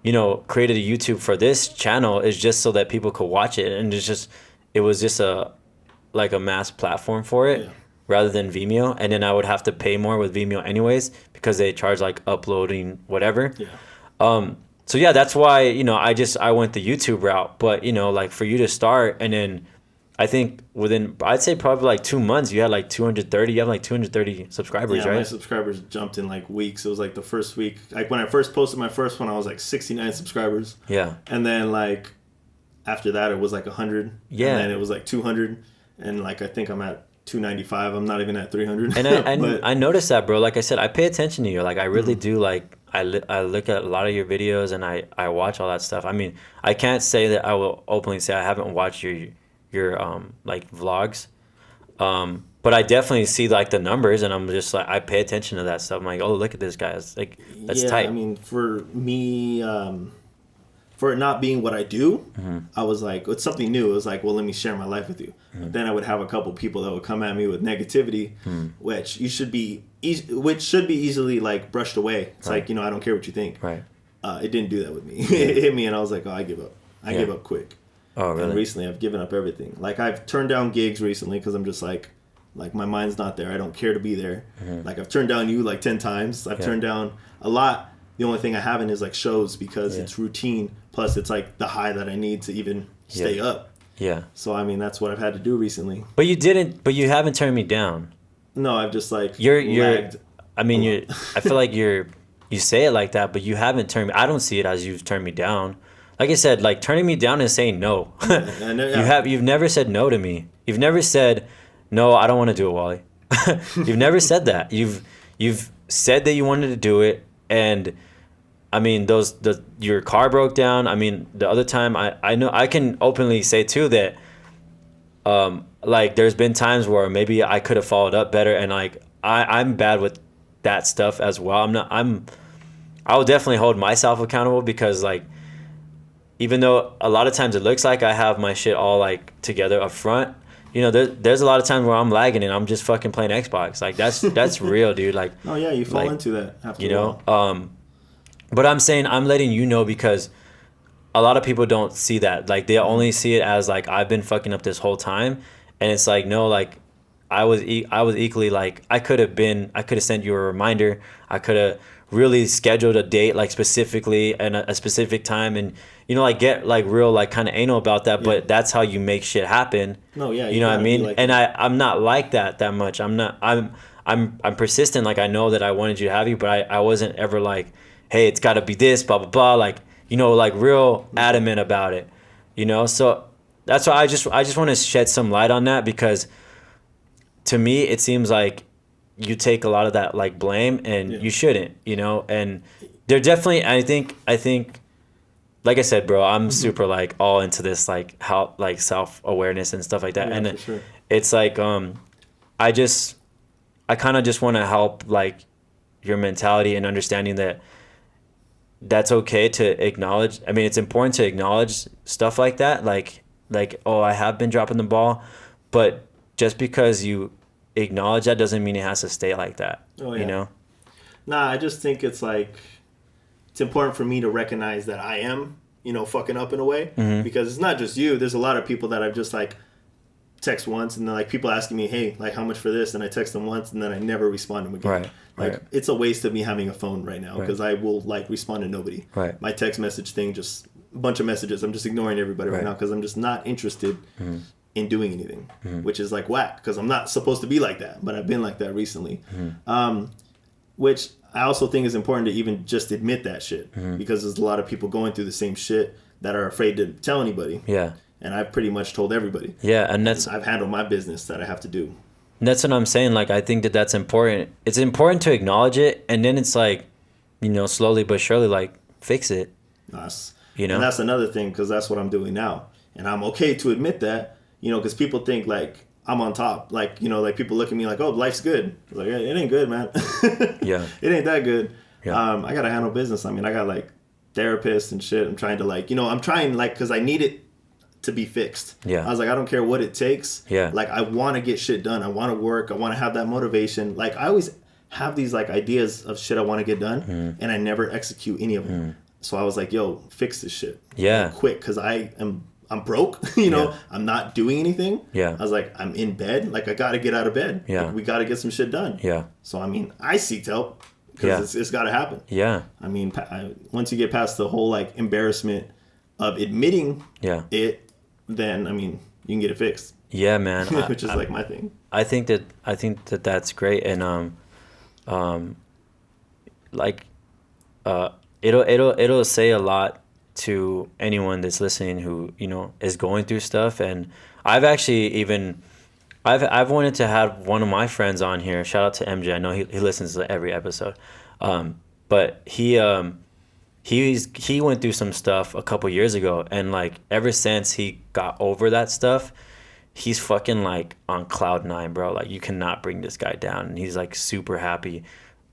created a YouTube for this channel is just so that people could watch it, and it was just a mass platform for it. Yeah. Rather than Vimeo, and then I would have to pay more with Vimeo anyways because they charge like uploading whatever. Yeah. So yeah, that's why I went the YouTube route. But like for you to start, and then I think I'd say probably like 2 months, you had like 230. You have like 230 subscribers, right? My subscribers jumped in like weeks. It was like the first week. Like when I first posted my first one, I was like 69 subscribers. Yeah. And then like after that, it was like 100. Yeah. And then it was like 200. And like I think I'm at 295. I'm not even at 300. And I noticed that, bro. Like I said, I pay attention to you. Like I really do. Like I look at a lot of your videos and I watch all that stuff. I mean, I can't say that I will openly say I haven't watched your like vlogs, but I definitely see like the numbers and I'm just like I pay attention to that stuff. I'm like, oh, look at this guy. It's like that's tight. I mean, for me, for it not being what I do, I was like, it's something new. It was like, well, let me share my life with you. But then I would have a couple people that would come at me with negativity, which should be easily like brushed away. It's like, I don't care what you think. Right. It didn't do that with me. It hit me and I was like, oh, I give up. I give up quick. Oh, really? And recently I've given up everything. Like I've turned down gigs recently because I'm just like my mind's not there. I don't care to be there. Like I've turned down you like 10 times. I've turned down a lot. The only thing I haven't is like shows because it's routine. Plus it's like the high that I need to even stay up. Yeah. So I mean that's what I've had to do recently. But you haven't turned me down. No, I've just like lagged. I mean I feel like you say it like that, but you haven't turned me. I don't see it as you've turned me down. Like I said, like turning me down is saying no. You've never said no to me. You've never said, no, I don't want to do it, Wally. You've never said that. You've said that you wanted to do it, and I mean your car broke down. I mean the other time I know I can openly say too that like there's been times where maybe I could have followed up better, and like I'm bad with that stuff as well. I will definitely hold myself accountable because like even though a lot of times it looks like I have my shit all like together up front, there's a lot of times where I'm lagging and I'm just fucking playing Xbox. Like that's real, dude. Like oh yeah, you fall into that after a while. But I'm saying I'm letting you know because a lot of people don't see that. Like they only see it as like I've been fucking up this whole time, and it's like no, like I was equally like I could have sent you a reminder. I could have really scheduled a date like specifically and a specific time and like get like real like kind of anal about that, but that's how you make shit happen. No, yeah, you know what I mean? Like and I'm not like that much. I'm persistent. Like I know that I wanted you to have you, but I wasn't ever like, hey, it's got to be this, blah blah blah. Like like real adamant about it. So that's why I just want to shed some light on that because to me it seems like you take a lot of that like blame and you shouldn't, and they're definitely, I think like I said, bro, I'm super like all into this like how like self-awareness and stuff like that. And for sure. It's like I kind of just want to help like your mentality and understanding that that's okay to acknowledge. I mean, it's important to acknowledge stuff like that, like oh, I have been dropping the ball, but just because you acknowledge that doesn't mean it has to stay like that. Oh, yeah. Nah, I just think it's like it's important for me to recognize that I am, fucking up in a way because it's not just you. There's a lot of people that I've just like text once and then like people asking me, hey, like how much for this? And I text them once and then I never respond to them again. Right. It's a waste of me having a phone right now because I will like respond to nobody. Right. My text message thing, just a bunch of messages. I'm just ignoring everybody right now because I'm just not interested in doing anything, which is like whack because I'm not supposed to be like that, but I've been like that recently. Which I also think is important to even just admit that shit because there's a lot of people going through the same shit that are afraid to tell anybody. Yeah. And I've pretty much told everybody. Yeah, and I've handled my business that I have to do. That's what I'm saying. Like, I think that's important. It's important to acknowledge it, and then it's like, slowly but surely, like, fix it. Nice. And that's another thing because that's what I'm doing now. And I'm okay to admit that, because people think, like, I'm on top. Like, like people look at me like, oh, life's good. Like, it ain't good, man. Yeah. It ain't that good. Yeah. I got to handle business. I mean, I got, like, therapists and shit. I'm trying to, like, because I need it to be fixed. Yeah. I was like, I don't care what it takes. Yeah. Like, I want to get shit done. I want to work. I want to have that motivation. Like, I always have these, like, ideas of shit I want to get done, and I never execute any of them. So I was like, yo, fix this shit. Yeah. Like, quick, because I'm broke, I'm not doing anything. Yeah. I was like, I'm in bed. Like, I got to get out of bed. Yeah. Like, we got to get some shit done. Yeah. So, I mean, I seeked help because it's got to happen. Yeah. I mean, once you get past the whole, like, embarrassment of admitting it, then, I mean, you can get it fixed. Yeah, man. Which is like my thing. I think that that's great, and like it'll say a lot to anyone that's listening who, you know, is going through stuff. And I've actually even I've wanted to have one of my friends on here. Shout out to MJ. I know he listens to every episode. But he went through some stuff a couple years ago, and like ever since he got over that stuff, he's fucking like on cloud nine, bro. Like you cannot bring this guy down, and he's like super happy.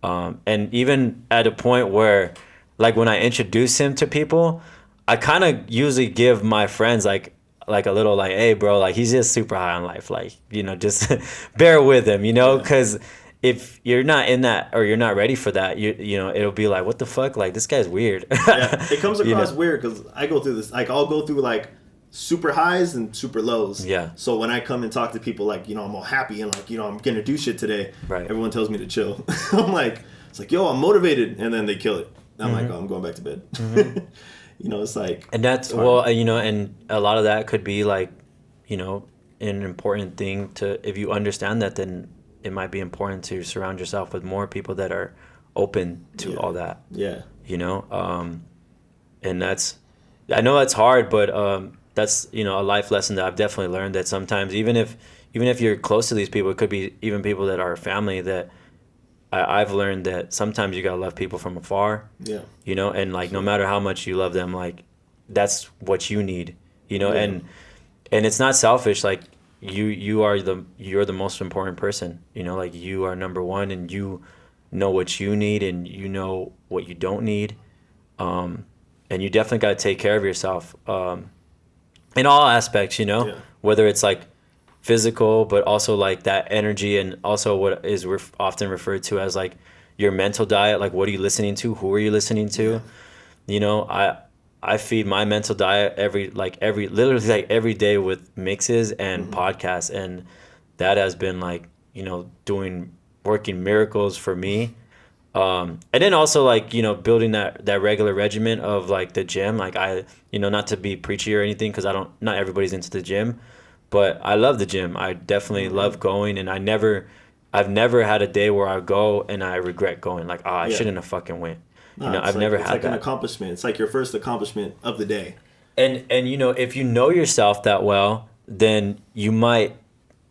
And even at a point where, like when I introduce him to people, I kind of usually give my friends like a little like, hey, bro, like he's just super high on life, like, you know, just bear with him, you know, because if you're not in that, or you're not ready for that, you know, it'll be like, what the fuck, like this guy's weird. Yeah, it comes across weird because I go through this, like I'll go through like super highs and super lows. Yeah. So when I come and talk to people, like, you know, I'm all happy and like, you know, I'm gonna do shit today. Right. Everyone tells me to chill. I'm like, it's like, yo, I'm motivated, and then they kill it. I'm like, oh, I'm going back to bed. You know, it's like, and that's, well, you know, and a lot of that could be like, you know, an important thing to, if you understand that, then it might be important to surround yourself with more people that are open to all that. Yeah. You know, and that's, I know that's hard, but that's, you know, a life lesson that I've definitely learned, that sometimes even if you're close to these people, it could be even people that are family, that I've learned that sometimes you gotta love people from afar. Yeah. You know, and like no matter how much you love them, like that's what you need. You know, and it's not selfish. Like you're the most important person. You know, like you are number one, and you know what you need, and you know what you don't need. And you definitely gotta take care of yourself. In all aspects, you know, whether it's like physical, but also like that energy, and also what is often referred to as like your mental diet. Like, what are you listening to? Who are you listening to? You know, I feed my mental diet literally every day with mixes and podcasts, and that has been like, you know, working miracles for me. And then also like, you know, building that regular regimen of like the gym. Like I, you know, not to be preachy or anything, because not everybody's into the gym, but I love the gym. I definitely love going, and I've never had a day where I go and I regret going. Like, I shouldn't have fucking went. No, you know, I've never had that. It's like an accomplishment. It's like your first accomplishment of the day. And you know, if you know yourself that well, then you might,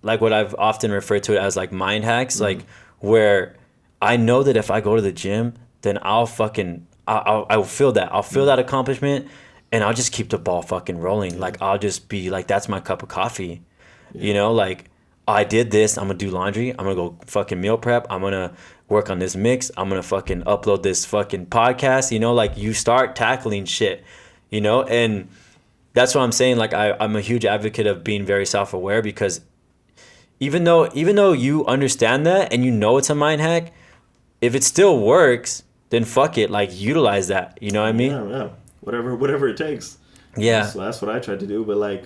like what I've often referred to it as like mind hacks, like where I know that if I go to the gym, then I'll feel that. I'll feel that accomplishment, and I'll just keep the ball fucking rolling. Yeah. Like, I'll just be like, that's my cup of coffee. Yeah. You know, like, I did this. I'm going to do laundry. I'm going to go fucking meal prep. I'm going to work on this mix. I'm going to fucking upload this fucking podcast. You know, like, you start tackling shit, you know? And that's what I'm saying. Like, I'm a huge advocate of being very self-aware, because even though you understand that and you know it's a mind hack, if it still works, then fuck it. Like, utilize that. You know what I mean? Yeah. Whatever it takes. Yeah. So that's what I tried to do. But like,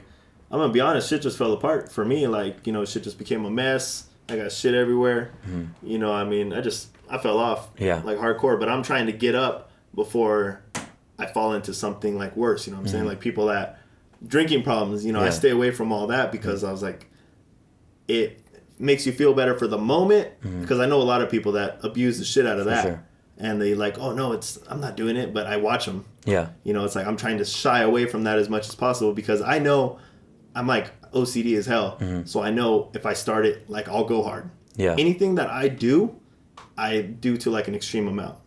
I'm gonna be honest, shit just fell apart for me. Like, you know, shit just became a mess. I got shit everywhere. You know, I mean, I fell off. Yeah. Like hardcore. But I'm trying to get up before I fall into something like worse. You know what I'm saying? Like people that drinking problems. You know, I stay away from all that because I was like, it makes you feel better for the moment, because I know a lot of people that abuse the shit out of that. Sure. And they like, oh no, I'm not doing it, but I watch them. Yeah. You know, it's like I'm trying to shy away from that as much as possible, because I know I'm like OCD as hell. So I know if I start it, like I'll go hard. Yeah. Anything that I do to like an extreme amount.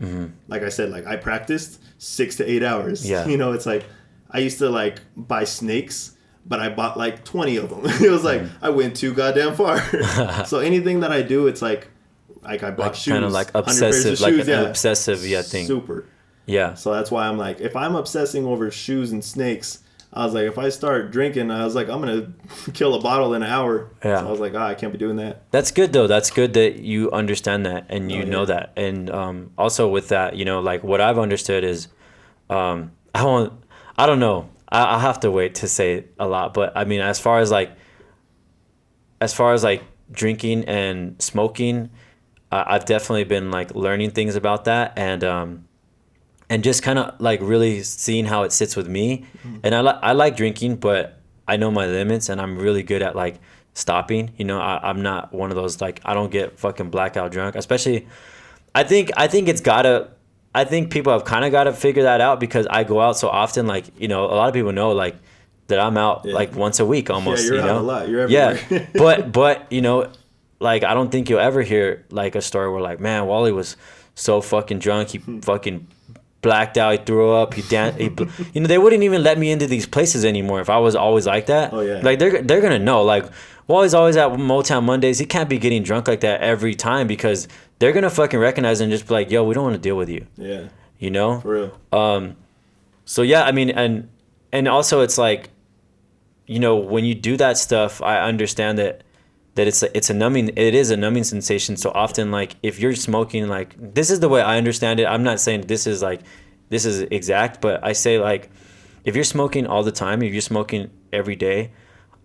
Like I said, like I practiced 6 to 8 hours. Yeah. You know, it's like I used to like buy snakes, but I bought like 20 of them. It was like I went too goddamn far. So anything that I do, it's like I bought like shoes, kind of like obsessive, like shoes, an obsessive thing. Super. Yeah. So that's why I'm like, if I'm obsessing over shoes and snakes, I was like, if I start drinking, I was like, I'm gonna kill a bottle in an hour. Yeah. So I was like, I can't be doing that. That's good though. That's good that you understand that and you know that. And also with that, you know, like what I've understood is, I don't know. I'll have to wait to say a lot, but I mean, as far as like drinking and smoking, I've definitely been like learning things about that, and just kind of like really seeing how it sits with me. And I like drinking, but I know my limits, and I'm really good at like stopping. You know, I'm not one of those, like, I don't get fucking blackout drunk. Especially, I think it's gotta. I think people have kind of got to figure that out because I go out so often. Like, you know, a lot of people know like that I'm out like once a week almost. Yeah, you're you know? out a lot. You're everywhere. Yeah, but you know, like I don't think you'll ever hear like a story where like, man, Wally was so fucking drunk, he fucking blacked out, he threw up, he danced. You know, they wouldn't even let me into these places anymore if I was always like that. Oh yeah. Like they're gonna know like. Wally's always at Motown Mondays. He can't be getting drunk like that every time because they're gonna fucking recognize and just be like, "Yo, we don't want to deal with you." Yeah. You know. For real. So yeah, I mean, and also it's like, you know, when you do that stuff, I understand that it's a numbing. It is a numbing sensation. So often, like if you're smoking, like this is the way I understand it. I'm not saying this is exact, but I say like, if you're smoking all the time, if you're smoking every day,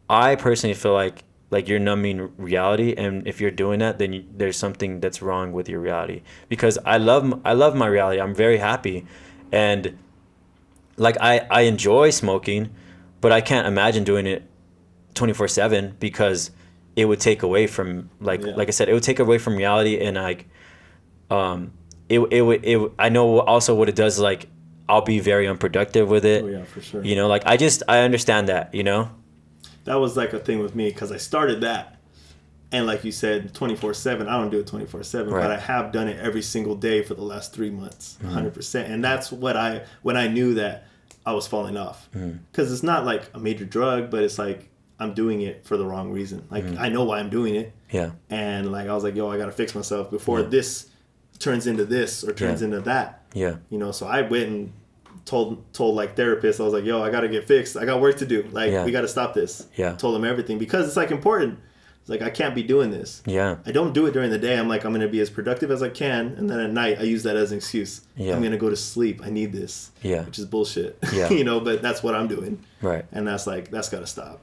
I personally feel like you're numbing reality, and if you're doing that, then there's something that's wrong with your reality. Because I love my reality. I'm very happy, and like I enjoy smoking, but I can't imagine doing it 24/7 because it would take away from like I said, it would take away from reality, and like it I know also what it does is like I'll be very unproductive with it. Oh yeah, for sure. You know, like I understand that, you know. That was like a thing with me because I started that, and like you said, 24/7. I don't do it 24/7, right. But I have done it every single day for the last 3 months, 100%. And that's when I knew that I was falling off, because it's not like a major drug, but it's like I'm doing it for the wrong reason. Like I know why I'm doing it. Yeah. And like I was like, yo, I gotta fix myself before this turns into this or turns into that. Yeah. You know, so I went and told like therapists, I was like, yo, I gotta get fixed. I got work to do. Like we gotta stop this. Yeah. Told them everything because it's like important. It's like I can't be doing this. Yeah. I don't do it during the day. I'm like, I'm gonna be as productive as I can, and then at night I use that as an excuse. Yeah. I'm gonna go to sleep. I need this. Yeah. Which is bullshit. Yeah. You know, but that's what I'm doing. Right. And that's gotta stop.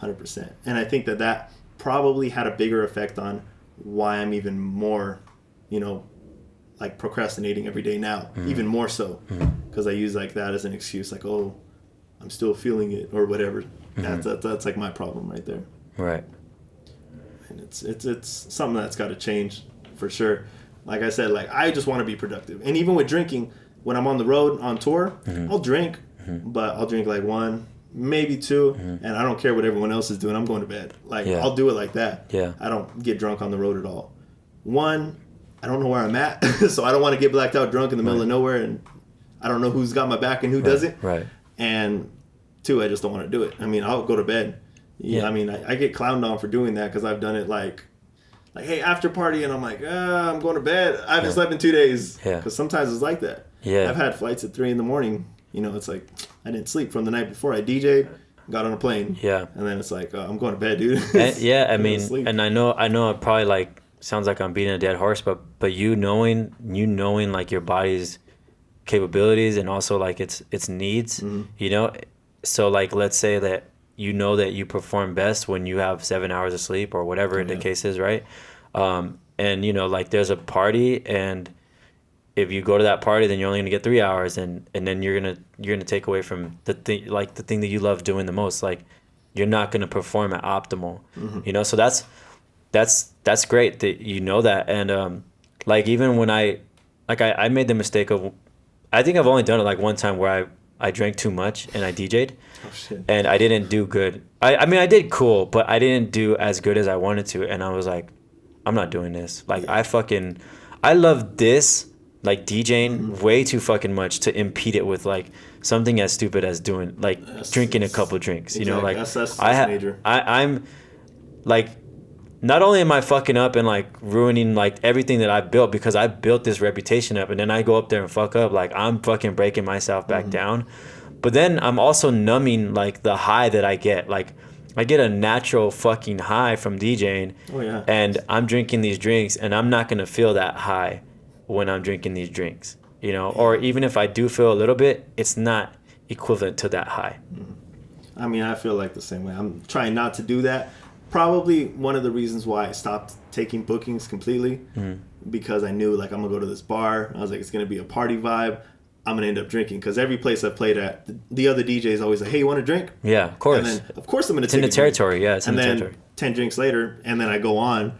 100%. And I think that probably had a bigger effect on why I'm even more, you know, like procrastinating every day now, even more so, because I use like that as an excuse, like, oh, I'm still feeling it or whatever. That's like my problem right there. Right. And it's something that's got to change for sure. Like I said, like I just want to be productive, and even with drinking, when I'm on the road on tour, I'll drink, but I'll drink like one, maybe two, and I don't care what everyone else is doing. I'm going to bed. Like I'll do it like that. Yeah. I don't get drunk on the road at all. One, I don't know where I'm at, so I don't want to get blacked out drunk in the middle of nowhere, and I don't know who's got my back and who doesn't. Right. And two, I just don't want to do it. I mean, I'll go to bed. Yeah. I mean, I get clowned on for doing that because I've done it like, hey, after party, and I'm like, I'm going to bed. I haven't slept in 2 days. Yeah. Because sometimes it's like that. Yeah. I've had flights at 3 a.m. You know, it's like I didn't sleep from the night before. I DJ'd, got on a plane. Yeah. And then it's like, I'm going to bed, dude. I mean, and I know it probably like sounds like I'm beating a dead horse, but you knowing like your body's capabilities and also like its needs, you know. So like, let's say that you know that you perform best when you have 7 hours of sleep or whatever the case is, right? And you know, like there's a party, and if you go to that party, then you're only gonna get 3 hours, and then you're gonna take away from the thing that you love doing the most. Like you're not gonna perform at optimal, you know. So that's great that you know that. And like even when I made the mistake of, I think I've only done it like one time where I drank too much and I DJ'd. Oh, shit. And I didn't do good. I mean I did cool, but I didn't do as good as I wanted to, and I was like, I'm not doing this. Like I love this, like DJing way too fucking much to impede it with like something as stupid as doing like drinking a couple drinks. You know, like that's major. I'm like, not only am I fucking up and like ruining like everything that I've built, because I built this reputation up, and then I go up there and fuck up, like I'm fucking breaking myself back down. But then I'm also numbing like the high that I get. Like I get a natural fucking high from DJing. Oh yeah. And I'm drinking these drinks, and I'm not gonna feel that high when I'm drinking these drinks, you know. Or even if I do feel a little bit, it's not equivalent to that high. I mean, I feel like the same way. I'm trying not to do that. Probably one of the reasons why I stopped taking bookings completely, because I knew like I'm gonna go to this bar. I was like, it's gonna be a party vibe. I'm gonna end up drinking, because every place I've played at, the other DJ is always like, "Hey, you want a drink?" Yeah, of course. And then, of course, I'm gonna take it. It's in the territory. Yeah, it's in the territory. And then 10 drinks later, and then I go on,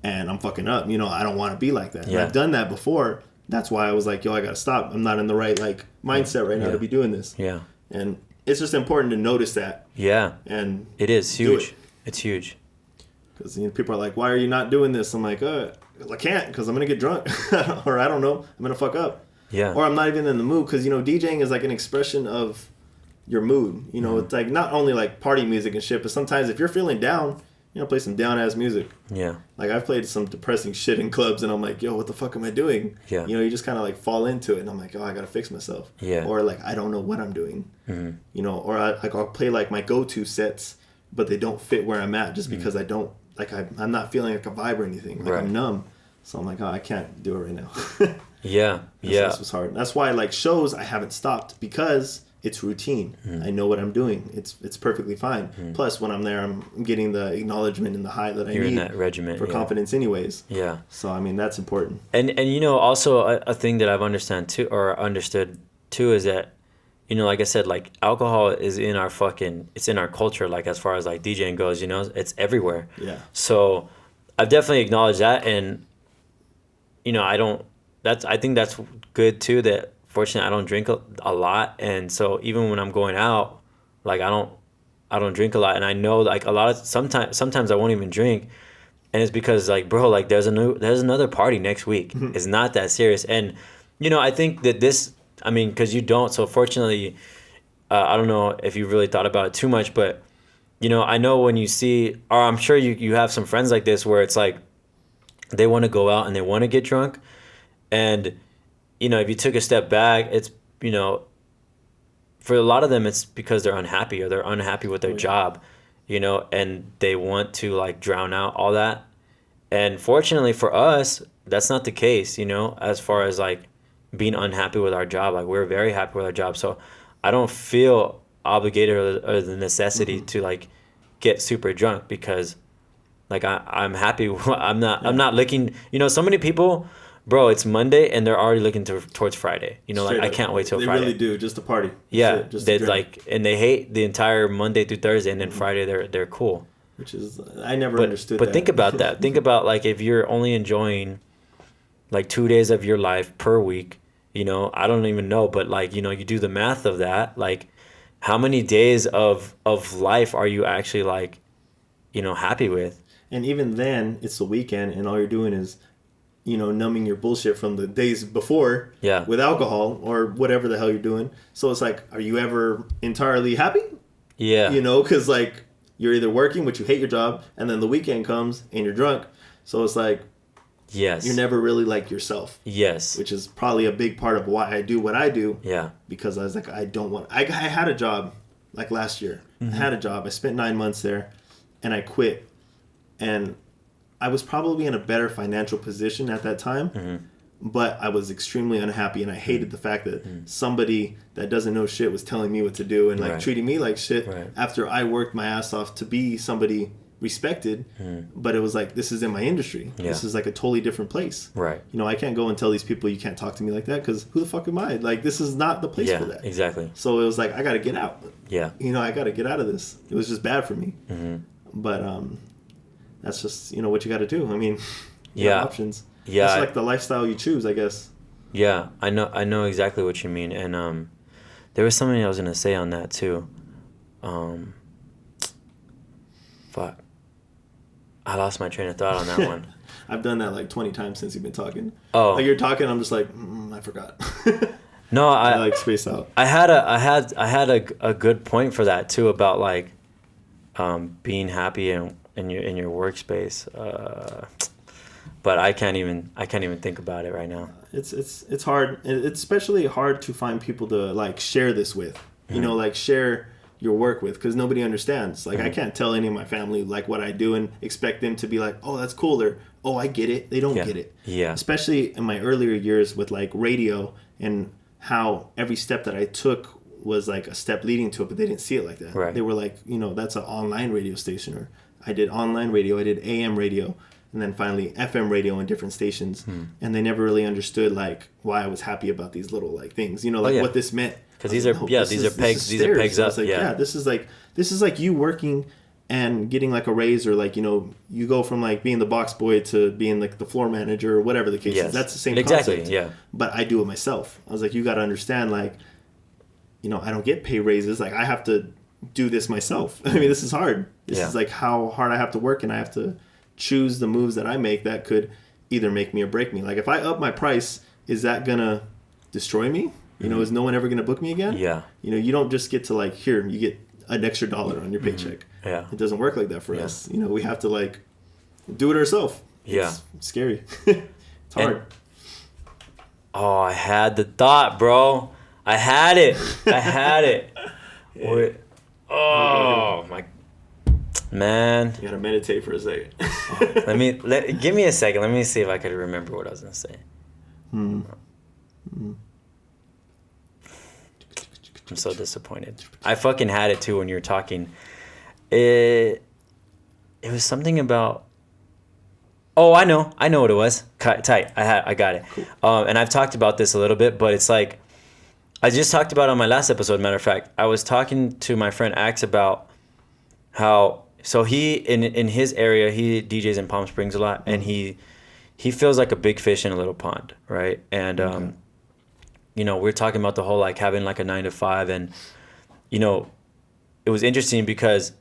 and I'm fucking up. You know, I don't want to be like that. Yeah. And I've done that before. That's why I was like, yo, I gotta stop. I'm not in the right like mindset right now to be doing this. Yeah. And it's just important to notice that. Yeah. And it is huge. It's huge. Because people are like, why are you not doing this? I'm like, I can't, because I'm gonna get drunk, or I don't know, I'm gonna fuck up. Yeah. Or I'm not even in the mood, because DJing is like an expression of your mood. It's like not only like party music and shit, but sometimes if you're feeling down, play some down ass music. Yeah. Like I've played some depressing shit in clubs, and I'm like, yo, what the fuck am I doing? Yeah. You just kind of like fall into it, and I'm like, oh, I gotta fix myself. Yeah. Or like I don't know what I'm doing. Mm-hmm. Or I'll play like my go-to sets, but they don't fit where I'm at, just because I don't like I'm not feeling like a vibe or anything. Like I'm numb, so I'm like, oh, I can't do it right now. Yeah. This was hard. That's why like shows I haven't stopped, because it's routine. I know what I'm doing. It's perfectly fine. Plus, when I'm there, I'm getting the acknowledgement and the high that I need in that regiment, for confidence anyways. Yeah. So, I mean, that's important. And also a thing that I've understood too is that, like I said, like alcohol is in our it's in our culture, like as far as like DJing goes, it's everywhere. Yeah. So I've definitely acknowledged that. And, I think that's good too, that fortunately I don't drink a lot, and so even when I'm going out, like I don't drink a lot, and I know like a lot of sometimes I won't even drink, and it's because like, bro, like there's another party next week. It's not that serious. And I think that because you don't, so fortunately I don't know if you really thought about it too much, but I know when you see, or I'm sure you have some friends like this where it's like they want to go out and they want to get drunk, and if you took a step back, it's, for a lot of them, it's because they're unhappy, or they're unhappy with their job, and they want to like drown out all that. And fortunately for us, that's not the case, as far as like being unhappy with our job. Like we're very happy with our job. So I don't feel obligated or the necessity to like get super drunk, because like I'm happy. I'm not looking, so many people, bro, it's Monday and they're already looking towards Friday. Like I can't wait till Friday. They really do, just a party. Yeah, they like, and they hate the entire Monday through Thursday, and then Friday they're cool. Which is, I never understood that. But think about that. Think about like if you're only enjoying like 2 days of your life per week. I don't even know, but like you do the math of that. Like, how many days of life are you actually like, happy with? And even then, it's the weekend, and all you're doing is, numbing your bullshit from the days before with alcohol or whatever the hell you're doing. So it's like, are you ever entirely happy? Yeah. Because like you're either working, which you hate your job, and then the weekend comes and you're drunk. So it's like, yes, you're never really like yourself. Yes. Which is probably a big part of why I do what I do. Yeah. Because I was like, I had a job like last year. I had a job. I spent 9 months there, and I quit. And I was probably in a better financial position at that time, but I was extremely unhappy, and I hated the fact that somebody that doesn't know shit was telling me what to do and like treating me like shit after I worked my ass off to be somebody respected. But it was like, this is in my industry. Yeah. This is like a totally different place. Right. I can't go and tell these people you can't talk to me like that, because who the fuck am I? Like, this is not the place for that. Exactly. So it was like, I got to get out. Yeah. I got to get out of this. It was just bad for me. But that's just, what you got to do. I mean, you have options. Yeah. It's like the lifestyle you choose, I guess. Yeah, I know exactly what you mean. And there was something I was going to say on that too. Fuck. I lost my train of thought on that one. I've done that like 20 times since you've been talking. Oh. Like you're talking, I'm just like, I forgot. No, I like space out. I had a good point for that too, about like being happy in your workspace, but I can't even think about it right now. It's hard. It's especially hard to find people to like share this with. Like share your work with, because nobody understands. Like I can't tell any of my family like what I do and expect them to be like, oh, that's cool, or oh, I get it. They don't get it. Yeah. Especially in my earlier years with like radio, and how every step that I took was like a step leading to it, but they didn't see it like that. Right. They were like, that's an online radio station, or I did online radio, I did AM radio, and then finally FM radio in different stations. And they never really understood like why I was happy about these little like things, you know, like what this meant. Because these are pegs up. I was like, yeah, this is like you working and getting like a raise, or like, you know, you go from like being the box boy to being like the floor manager or whatever the case is. That's the same concept. Yeah. But I do it myself. I was like, you got to understand, like, you know, I don't get pay raises. Like, I have to do this myself. I mean, this is hard. This is like how hard I have to work, and I have to choose the moves that I make that could either make me or break me. Like, if I up my price, is that gonna destroy me? You know, is no one ever gonna book me again? Yeah. You know, you don't just get to like, here, you get an extra $1 on your paycheck. Yeah. It doesn't work like that for us. You know, we have to like do it ourselves. Yeah. It's scary. It's hard. Oh, I had the thought, bro. I had it. Yeah. Oh my man. You gotta meditate for a second. Give me a second. Let me see if I could remember what I was gonna say. I'm so disappointed. I fucking had it too when you were talking. It was something about. Oh, I know what it was. Tight. I got it. Cool. And I've talked about this a little bit, but it's like I just talked about it on my last episode. Matter of fact, I was talking to my friend Axe about how. So he in his area, he DJs in Palm Springs a lot, and he feels like a big fish in a little pond, right? And you know, we're talking about the whole like having like a 9 to 5, and you know, it was interesting because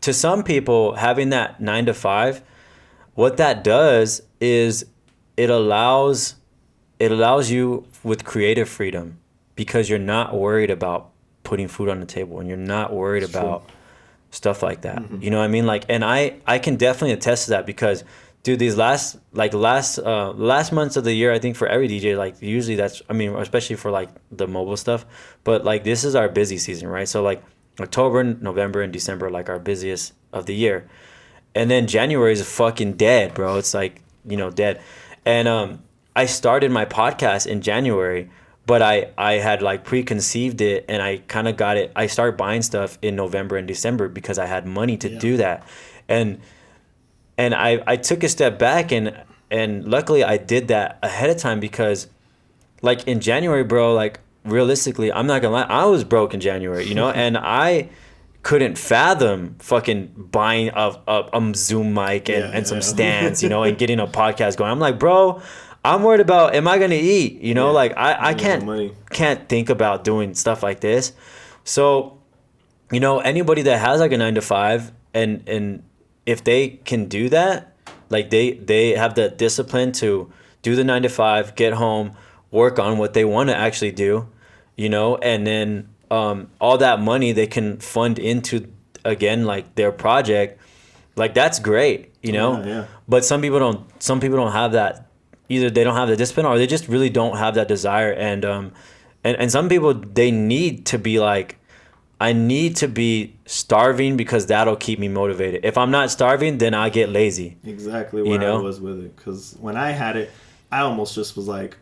to some people having that 9 to 5, what that does is it allows you with creative freedom, because you're not worried about putting food on the table, and you're not worried about stuff like that. You know what I mean? Like, and I can definitely attest to that, because dude, these last months of the year, I think for every DJ, like usually that's, I mean, especially for like the mobile stuff, but like this is our busy season, right? So like October, November, and December are like our busiest of the year. And then January is fucking dead, bro. It's like, you know, dead. And I started my podcast in January, but I had like preconceived it, and I kind of got it. I started buying stuff in November and December because I had money to do that. And I took a step back, and luckily I did that ahead of time, because like in January, bro, like realistically, I'm not gonna lie, I was broke in January, you know, and I couldn't fathom fucking buying a Zoom mic and some stands, you know, and getting a podcast going. I'm like, bro, I'm worried about, am I gonna eat? You know, like I can't think about doing stuff like this. So, you know, anybody that has like a 9 to 5 and if they can do that, like they have the discipline to do the 9 to 5, get home, work on what they want to actually do, you know, and then all that money they can fund into, again, like their project. Like that's great, you know. But some people don't have that. Either they don't have the discipline, or they just really don't have that desire. And some people, they need to be like, I need to be starving because that'll keep me motivated. If I'm not starving, then I get lazy. Exactly where I was with it. Because when I had it, I almost just was like,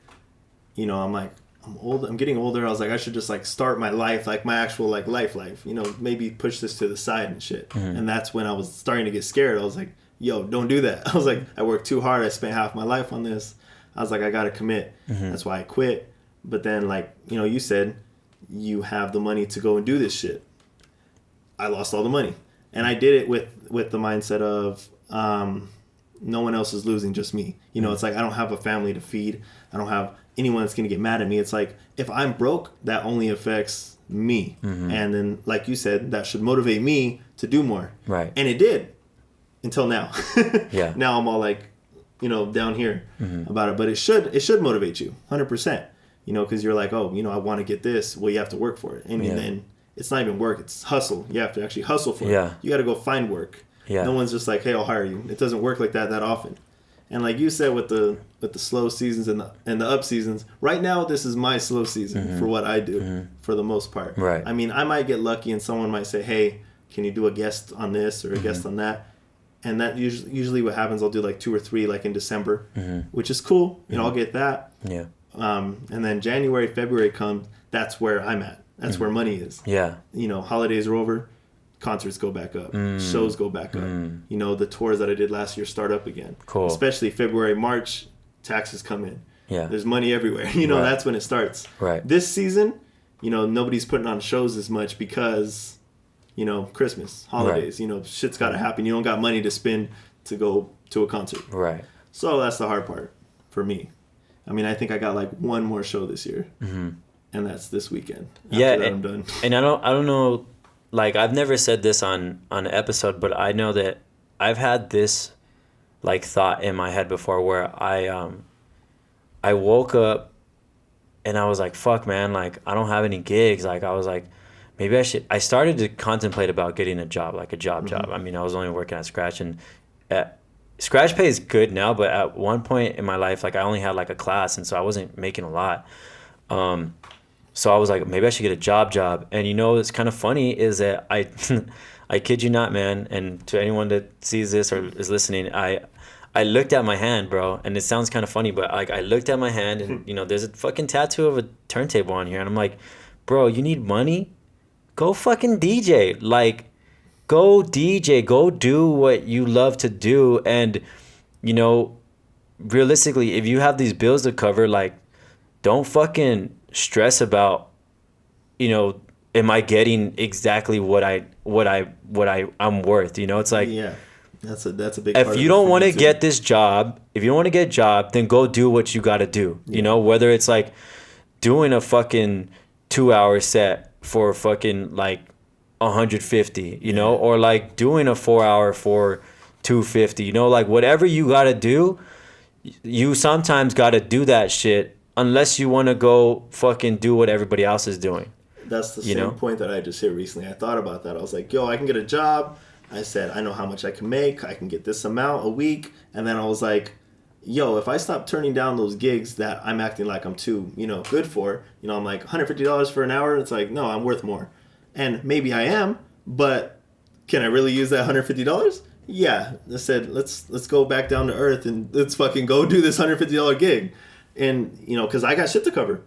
you know, I'm old. I'm getting older. I was like, I should just like start my life, like my actual like life. You know, maybe push this to the side and shit. And that's when I was starting to get scared. I was like, yo, don't do that. I was like, I worked too hard. I spent half my life on this. I was like, I got to commit. That's why I quit. But then, like, you know, you said, you have the money to go and do this shit. I lost all the money, and I did it with the mindset of no one else is losing, just me. You know, it's like I don't have a family to feed. I don't have anyone that's gonna get mad at me. It's like if I'm broke, that only affects me, and then like you said, that should motivate me to do more. Right. And it did until now. Yeah. Now I'm all like, you know, down here about it, but it should motivate you 100%. You know, because you're like, oh, you know, I want to get this. Well, you have to work for it. And then it's not even work. It's hustle. You have to actually hustle for it. You got to go find work. No one's just like, hey, I'll hire you. It doesn't work like that often. And like you said, with the slow seasons and the up seasons, right now, this is my slow season for what I do for the most part. Right. I mean, I might get lucky and someone might say, hey, can you do a guest on this or a guest on that? And that usually what happens, I'll do like 2 or 3 like in December, which is cool. You know, I'll get that. Yeah. And then January, February comes, that's where I'm at. That's where money is. Yeah. You know, holidays are over. concerts go back up, shows go back up. You know, the tours that I did last year start up again. Cool. Especially February, March, taxes come in. Yeah. There's money everywhere. You know, that's when it starts. Right. This season, you know, nobody's putting on shows as much because, you know, Christmas, holidays, you know, shit's got to happen. You don't got money to spend to go to a concert. Right. So that's the hard part for me. I mean, I think I got like one more show this year. And that's this weekend. After that, I'm done. And I don't know, like, I've never said this on an episode, but I know that I've had this like thought in my head before where I woke up and I was like, fuck, man, like, I don't have any gigs. Like, I was like, maybe I started to contemplate about getting a job, like a job. I mean, I was only working at Scratch, and Scratch pay is good now, but at one point in my life, like, I only had like a class, and so I wasn't making a lot. So I was like, maybe I should get a job. And you know, it's kind of funny is that I kid you not, man. And to anyone that sees this or is listening, I looked at my hand, bro. And it sounds kind of funny, but like, I looked at my hand and, you know, there's a fucking tattoo of a turntable on here. And I'm like, bro, you need money? Go fucking DJ. Like, go DJ. Go do what you love to do. And, you know, realistically, if you have these bills to cover, like, don't fucking stress about, you know, am I getting exactly what I'm worth? You know, it's like, yeah, that's a big. If you don't want to get this job, if you don't want to get a job, then go do what you got to do. Yeah. You know, whether it's like doing a fucking 2-hour set for fucking like 150, you know, or like doing a 4-hour for 250, you know, like whatever you got to do, you sometimes got to do that shit. Unless you want to go fucking do what everybody else is doing. That's the same point that I just hit recently. I thought about that. I was like, yo, I can get a job. I said, I know how much I can make. I can get this amount a week. And then I was like, yo, if I stop turning down those gigs that I'm acting like I'm too, you know, good for, you know, I'm like $150 for an hour. It's like, no, I'm worth more. And maybe I am, but can I really use that $150? Yeah. I said, let's go back down to earth and let's fucking go do this $150 gig. And, you know, because I got shit to cover.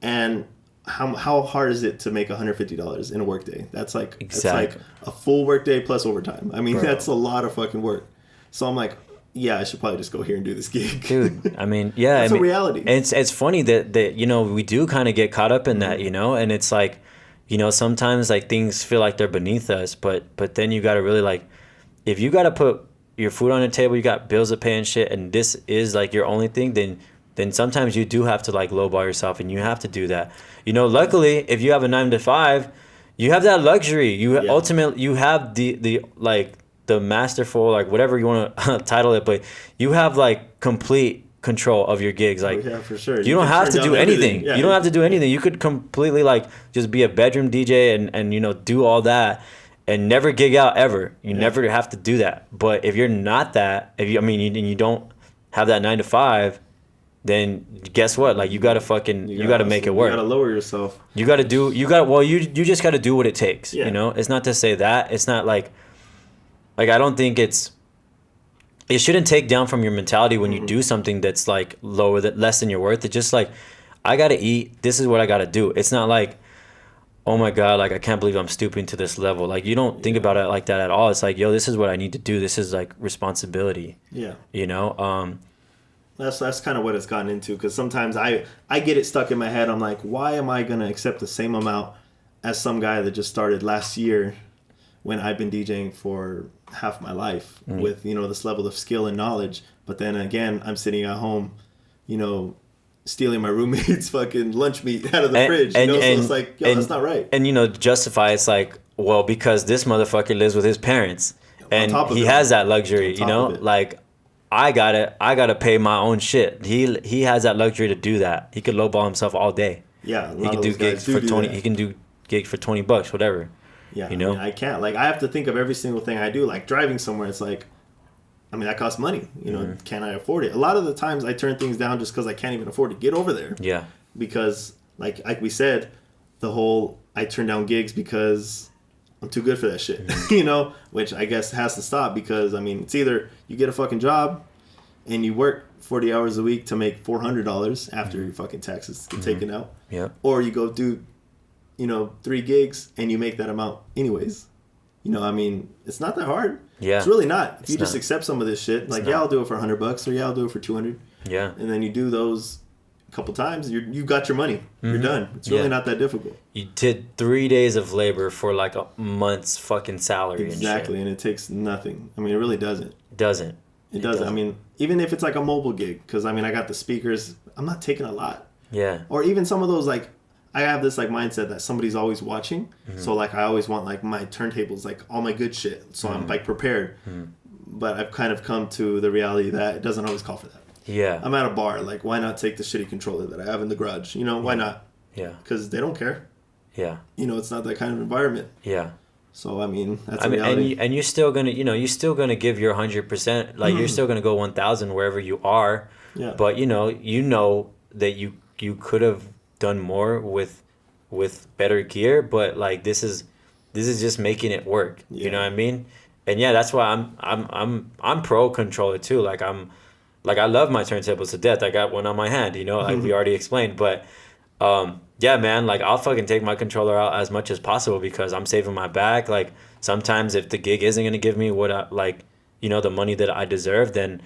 And how hard is it to make $150 in a workday? That's like, It's like a full workday plus overtime. I mean, that's a lot of fucking work. So I'm like, yeah, I should probably just go here and do this gig. Dude, I mean, yeah. That's a reality. And it's funny that, you know, we do kind of get caught up in that, you know, and it's like, you know, sometimes like things feel like they're beneath us, but then you got to really like, if you got to put your food on the table, you got bills to pay and shit, and this is like your only thing, then sometimes you do have to like lowball yourself, and you have to do that. You know, luckily, if you have a 9-to-5, you have that luxury. Ultimately, you have the like the masterful, like whatever you want to title it, but you have like complete control of your gigs. Like, yeah, for sure. You don't have to do anything. Yeah, you don't have to do anything. You could completely like just be a bedroom DJ and you know, do all that and never gig out ever. You never have to do that. But if you're not that, you don't have that 9-to-5, then guess what? Like, you gotta make it work. You gotta lower yourself. You just gotta do what it takes. Yeah. You know, it's not to say that. It's not like I don't think it shouldn't take down from your mentality when you do something that's like less than your worth. It's just like, I gotta eat. This is what I gotta do. It's not like, oh my God, like I can't believe I'm stooping to this level. Like, you don't think about it like that at all. It's like, yo, this is what I need to do. This is like responsibility. Yeah. You know? That's kind of what it's gotten into, because sometimes I get it stuck in my head. I'm like, why am I going to accept the same amount as some guy that just started last year when I've been DJing for half my life with, you know, this level of skill and knowledge. But then again, I'm sitting at home, you know, stealing my roommate's fucking lunch meat out of the fridge. You know? So it's like, yo, that's not right. And, you know, justify it's like, well, because this motherfucker lives with his parents and he has that luxury, you know, like, I gotta pay my own shit. He has that luxury to do that. He could lowball himself all day. Yeah, he can do gigs for 20. He can do gigs for $20, whatever. Yeah, you know, I can't. Like, I have to think of every single thing I do. Like driving somewhere, it's like, I mean, that costs money. You know, can I afford it? A lot of the times I turn things down just because I can't even afford to get over there. Yeah. Because like we said, I turn down gigs because I'm too good for that shit, you know, which I guess has to stop, because, I mean, it's either you get a fucking job and you work 40 hours a week to make $400 after your fucking taxes get taken out. Yeah. Or you go do, you know, 3 gigs and you make that amount anyways. You know, I mean, it's not that hard. Yeah. It's really not. If you It's just not. accept some of this shit, It's like, not. yeah, I'll do it for $100, or yeah, I'll do it for 200. Yeah. And then you do those a couple times, you got your money. You're done. It's really not that difficult. You did 3 days of labor for like a month's fucking salary Exactly, and shit. and it takes nothing. I mean, it really doesn't. Doesn't. It doesn't. I mean, even if it's like a mobile gig, because I mean, I got the speakers. I'm not taking a lot. Yeah. Or even some of those, like, I have this like mindset that somebody's always watching. So like, I always want like my turntables, like all my good shit. So I'm like prepared. But I've kind of come to the reality that it doesn't always call for that. Yeah. I'm at a bar. Like, why not take the shitty controller that I have in the garage? You know, why not? Yeah. Because they don't care. Yeah. You know, it's not that kind of environment. Yeah. So I mean, that's a reality. And you're still gonna, you're still gonna give your 100%. Like you're still gonna go 1,000 wherever you are. Yeah. But you know that you could have done more with better gear. But like this is just making it work. Yeah. You know what I mean? And yeah, that's why I'm pro controller too. Like I love my turntables to death. I got one on my hand. You know, like we already explained. But yeah, man, like I'll fucking take my controller out as much as possible because I'm saving my back. Like sometimes if the gig isn't gonna give me what I like, the money that I deserve, then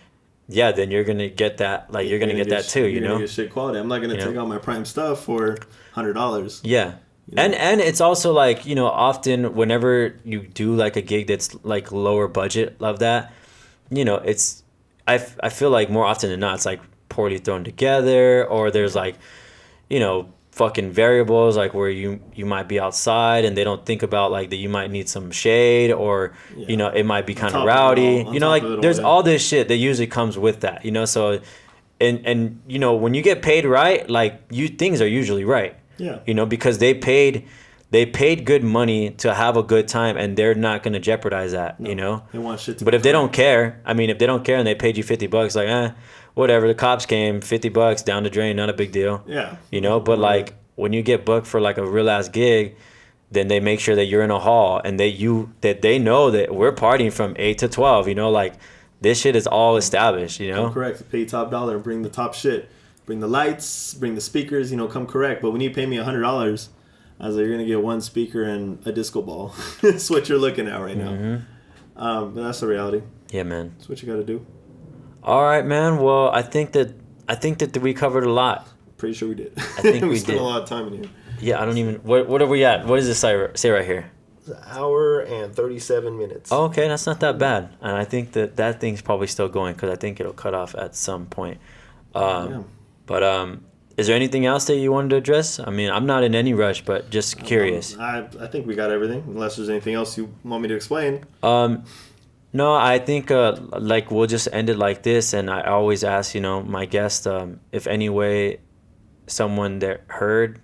yeah, then you're gonna get that. Like you're gonna get that too. You're gonna get shit quality. I'm not gonna take out my prime stuff for $100. Yeah. And it's also like, often whenever you do like a gig that's like lower budget of that, it's I feel like more often than not it's like poorly thrown together, or there's like fucking variables like where you might be outside and they don't think about like that you might need some shade, or it might be kind of rowdy, like there's all this shit that usually comes with that, so and when you get paid right, like things are usually right. Yeah. Because they paid good money to have a good time, and they're not going to jeopardize that. No, they want shit to but if they don't care, and they paid you $50, like whatever, the cops came, $50 down the drain, not a big deal. Yeah. But like when you get booked for like a real ass gig, then they make sure that you're in a hall and that they know that we're partying from 8 to 12. Like this shit is all established. Correct. Pay top dollar and bring the top shit. Bring the lights, bring the speakers, come correct. But when you pay me $100, I was like, you're going to get one speaker and a disco ball. That's what you're looking at right now. But that's the reality. Yeah, man. That's what you got to do. All right, man. Well, I think that we covered a lot. Pretty sure we did. I think we spent did. a lot of time in here. Yeah, I don't even... What are we at? What does this say right here? It's an hour and 37 minutes. Oh, okay, that's not that bad. And I think that thing's probably still going because I think it'll cut off at some point. Yeah. But is there anything else that you wanted to address? I mean, I'm not in any rush, but just curious. I think we got everything, unless there's anything else you want me to explain. No, I think like we'll just end it like this, and I always ask, my guest, if any way someone that heard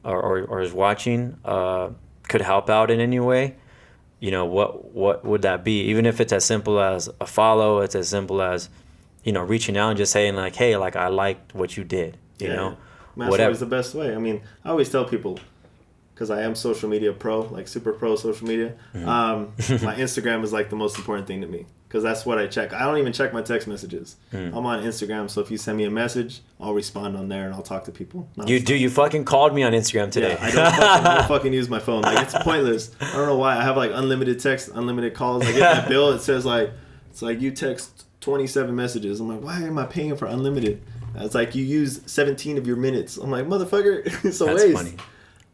or is watching could help out in any way, what would that be? Even if it's as simple as a follow, it's as simple as reaching out and just saying like, hey, like I liked what you did, you know, that's whatever. Always the best way. I mean, I always tell people, because I am social media pro, like super pro social media. My Instagram is like the most important thing to me, because that's what I check. I don't even check my text messages. I'm on Instagram, so if you send me a message, I'll respond on there and I'll talk to people. You fucking called me on Instagram today. Yeah, I don't fucking use my phone. Like, it's pointless. I don't know why. I have like unlimited text, unlimited calls. I get my bill. It says like, it's like you text 27 messages. I'm like, why am I paying for unlimited? It's like you use 17 of your minutes. I'm like, motherfucker, it's a waste. That's funny.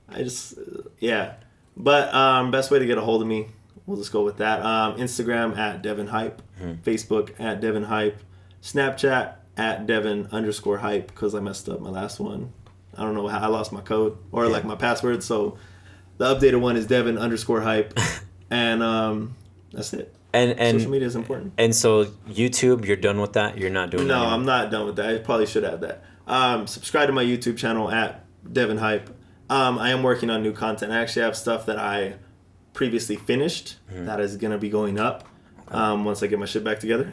I just, yeah. But best way to get a hold of me, we'll just go with that. Instagram at Devin Hype. Facebook at Devin Hype. Snapchat at Devin_Hype, because I messed up my last one. I don't know how I lost my code or like my password. So the updated one is Devin_Hype. And that's it. And social media is important. And so YouTube, you're done with that? You're not doing that? No, I'm not done with that. I probably should add that. Subscribe to my YouTube channel at Devin Hype. I am working on new content. I actually have stuff that I previously finished that is going to be going up once I get my shit back together.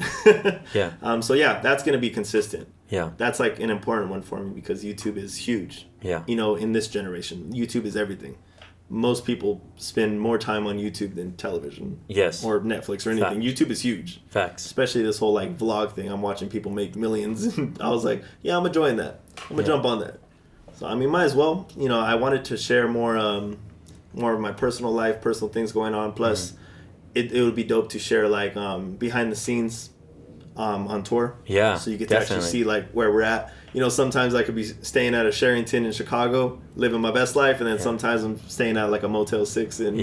Yeah. So yeah, that's going to be consistent. Yeah. That's like an important one for me, because YouTube is huge. Yeah. In this generation, YouTube is everything. Most people spend more time on YouTube than television. Yes. Or Netflix or anything. Facts. YouTube is huge. Facts. Especially this whole like vlog thing. I'm watching people make millions. I was like, yeah, I'm enjoying that. I'm gonna jump on that. So I mean, might as well. I wanted to share more more of my personal life, personal things going on. Plus, it would be dope to share like behind the scenes on tour. Yeah, so you get to actually see like where we're at. You know, sometimes I could be staying at a Sherrington in Chicago, living my best life, and then sometimes I'm staying at like a Motel 6 in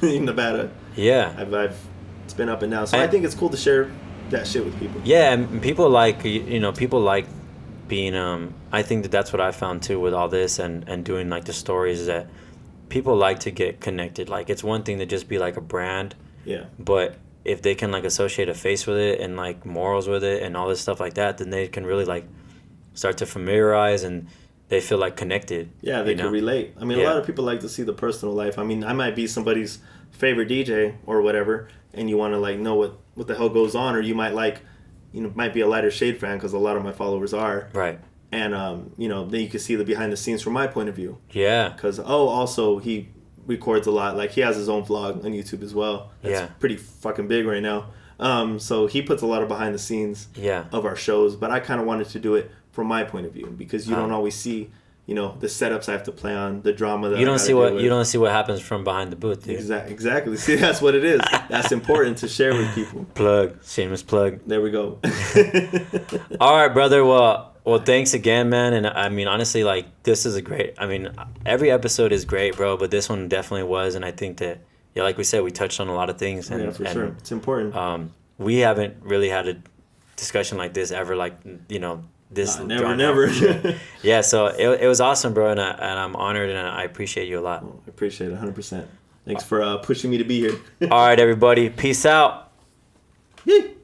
in Nevada. Yeah, I've it's been up and down. So I think it's cool to share that shit with people. Yeah, and people like people like being I think that's what I found too with all this and doing like the stories is that people like to get connected. Like it's one thing to just be like a brand. Yeah. But if they can like associate a face with it and like morals with it and all this stuff like that, then they can really like start to familiarize and they feel like connected. Yeah, they can relate. I mean, a lot of people like to see the personal life. I mean, I might be somebody's favorite DJ or whatever, and you want to like know what the hell goes on, or you might like, might be a Lighter Shade fan because a lot of my followers are. Right. And then you can see the behind the scenes from my point of view. Yeah. Because also he records a lot. Like he has his own vlog on YouTube as well. That's pretty fucking big right now. So he puts a lot of behind the scenes of our shows, but I kind of wanted to do it from my point of view because you don't always see, the setups I have to play on, the drama that you don't see what happens from behind the booth, dude. Exactly. See, that's what it is. That's important to share with people. Shameless plug. There we go. All right, brother. Well, thanks again, man. And I mean, honestly, like this is every episode is great, bro. But this one definitely was, and I think that like we said, we touched on a lot of things. And, for sure, it's important. We haven't really had a discussion like this ever, like this. Never. Yeah, so it was awesome, bro, and I'm honored and I appreciate you a lot. I appreciate it 100%. Thanks for pushing me to be here. All right, everybody. Peace out. Yee.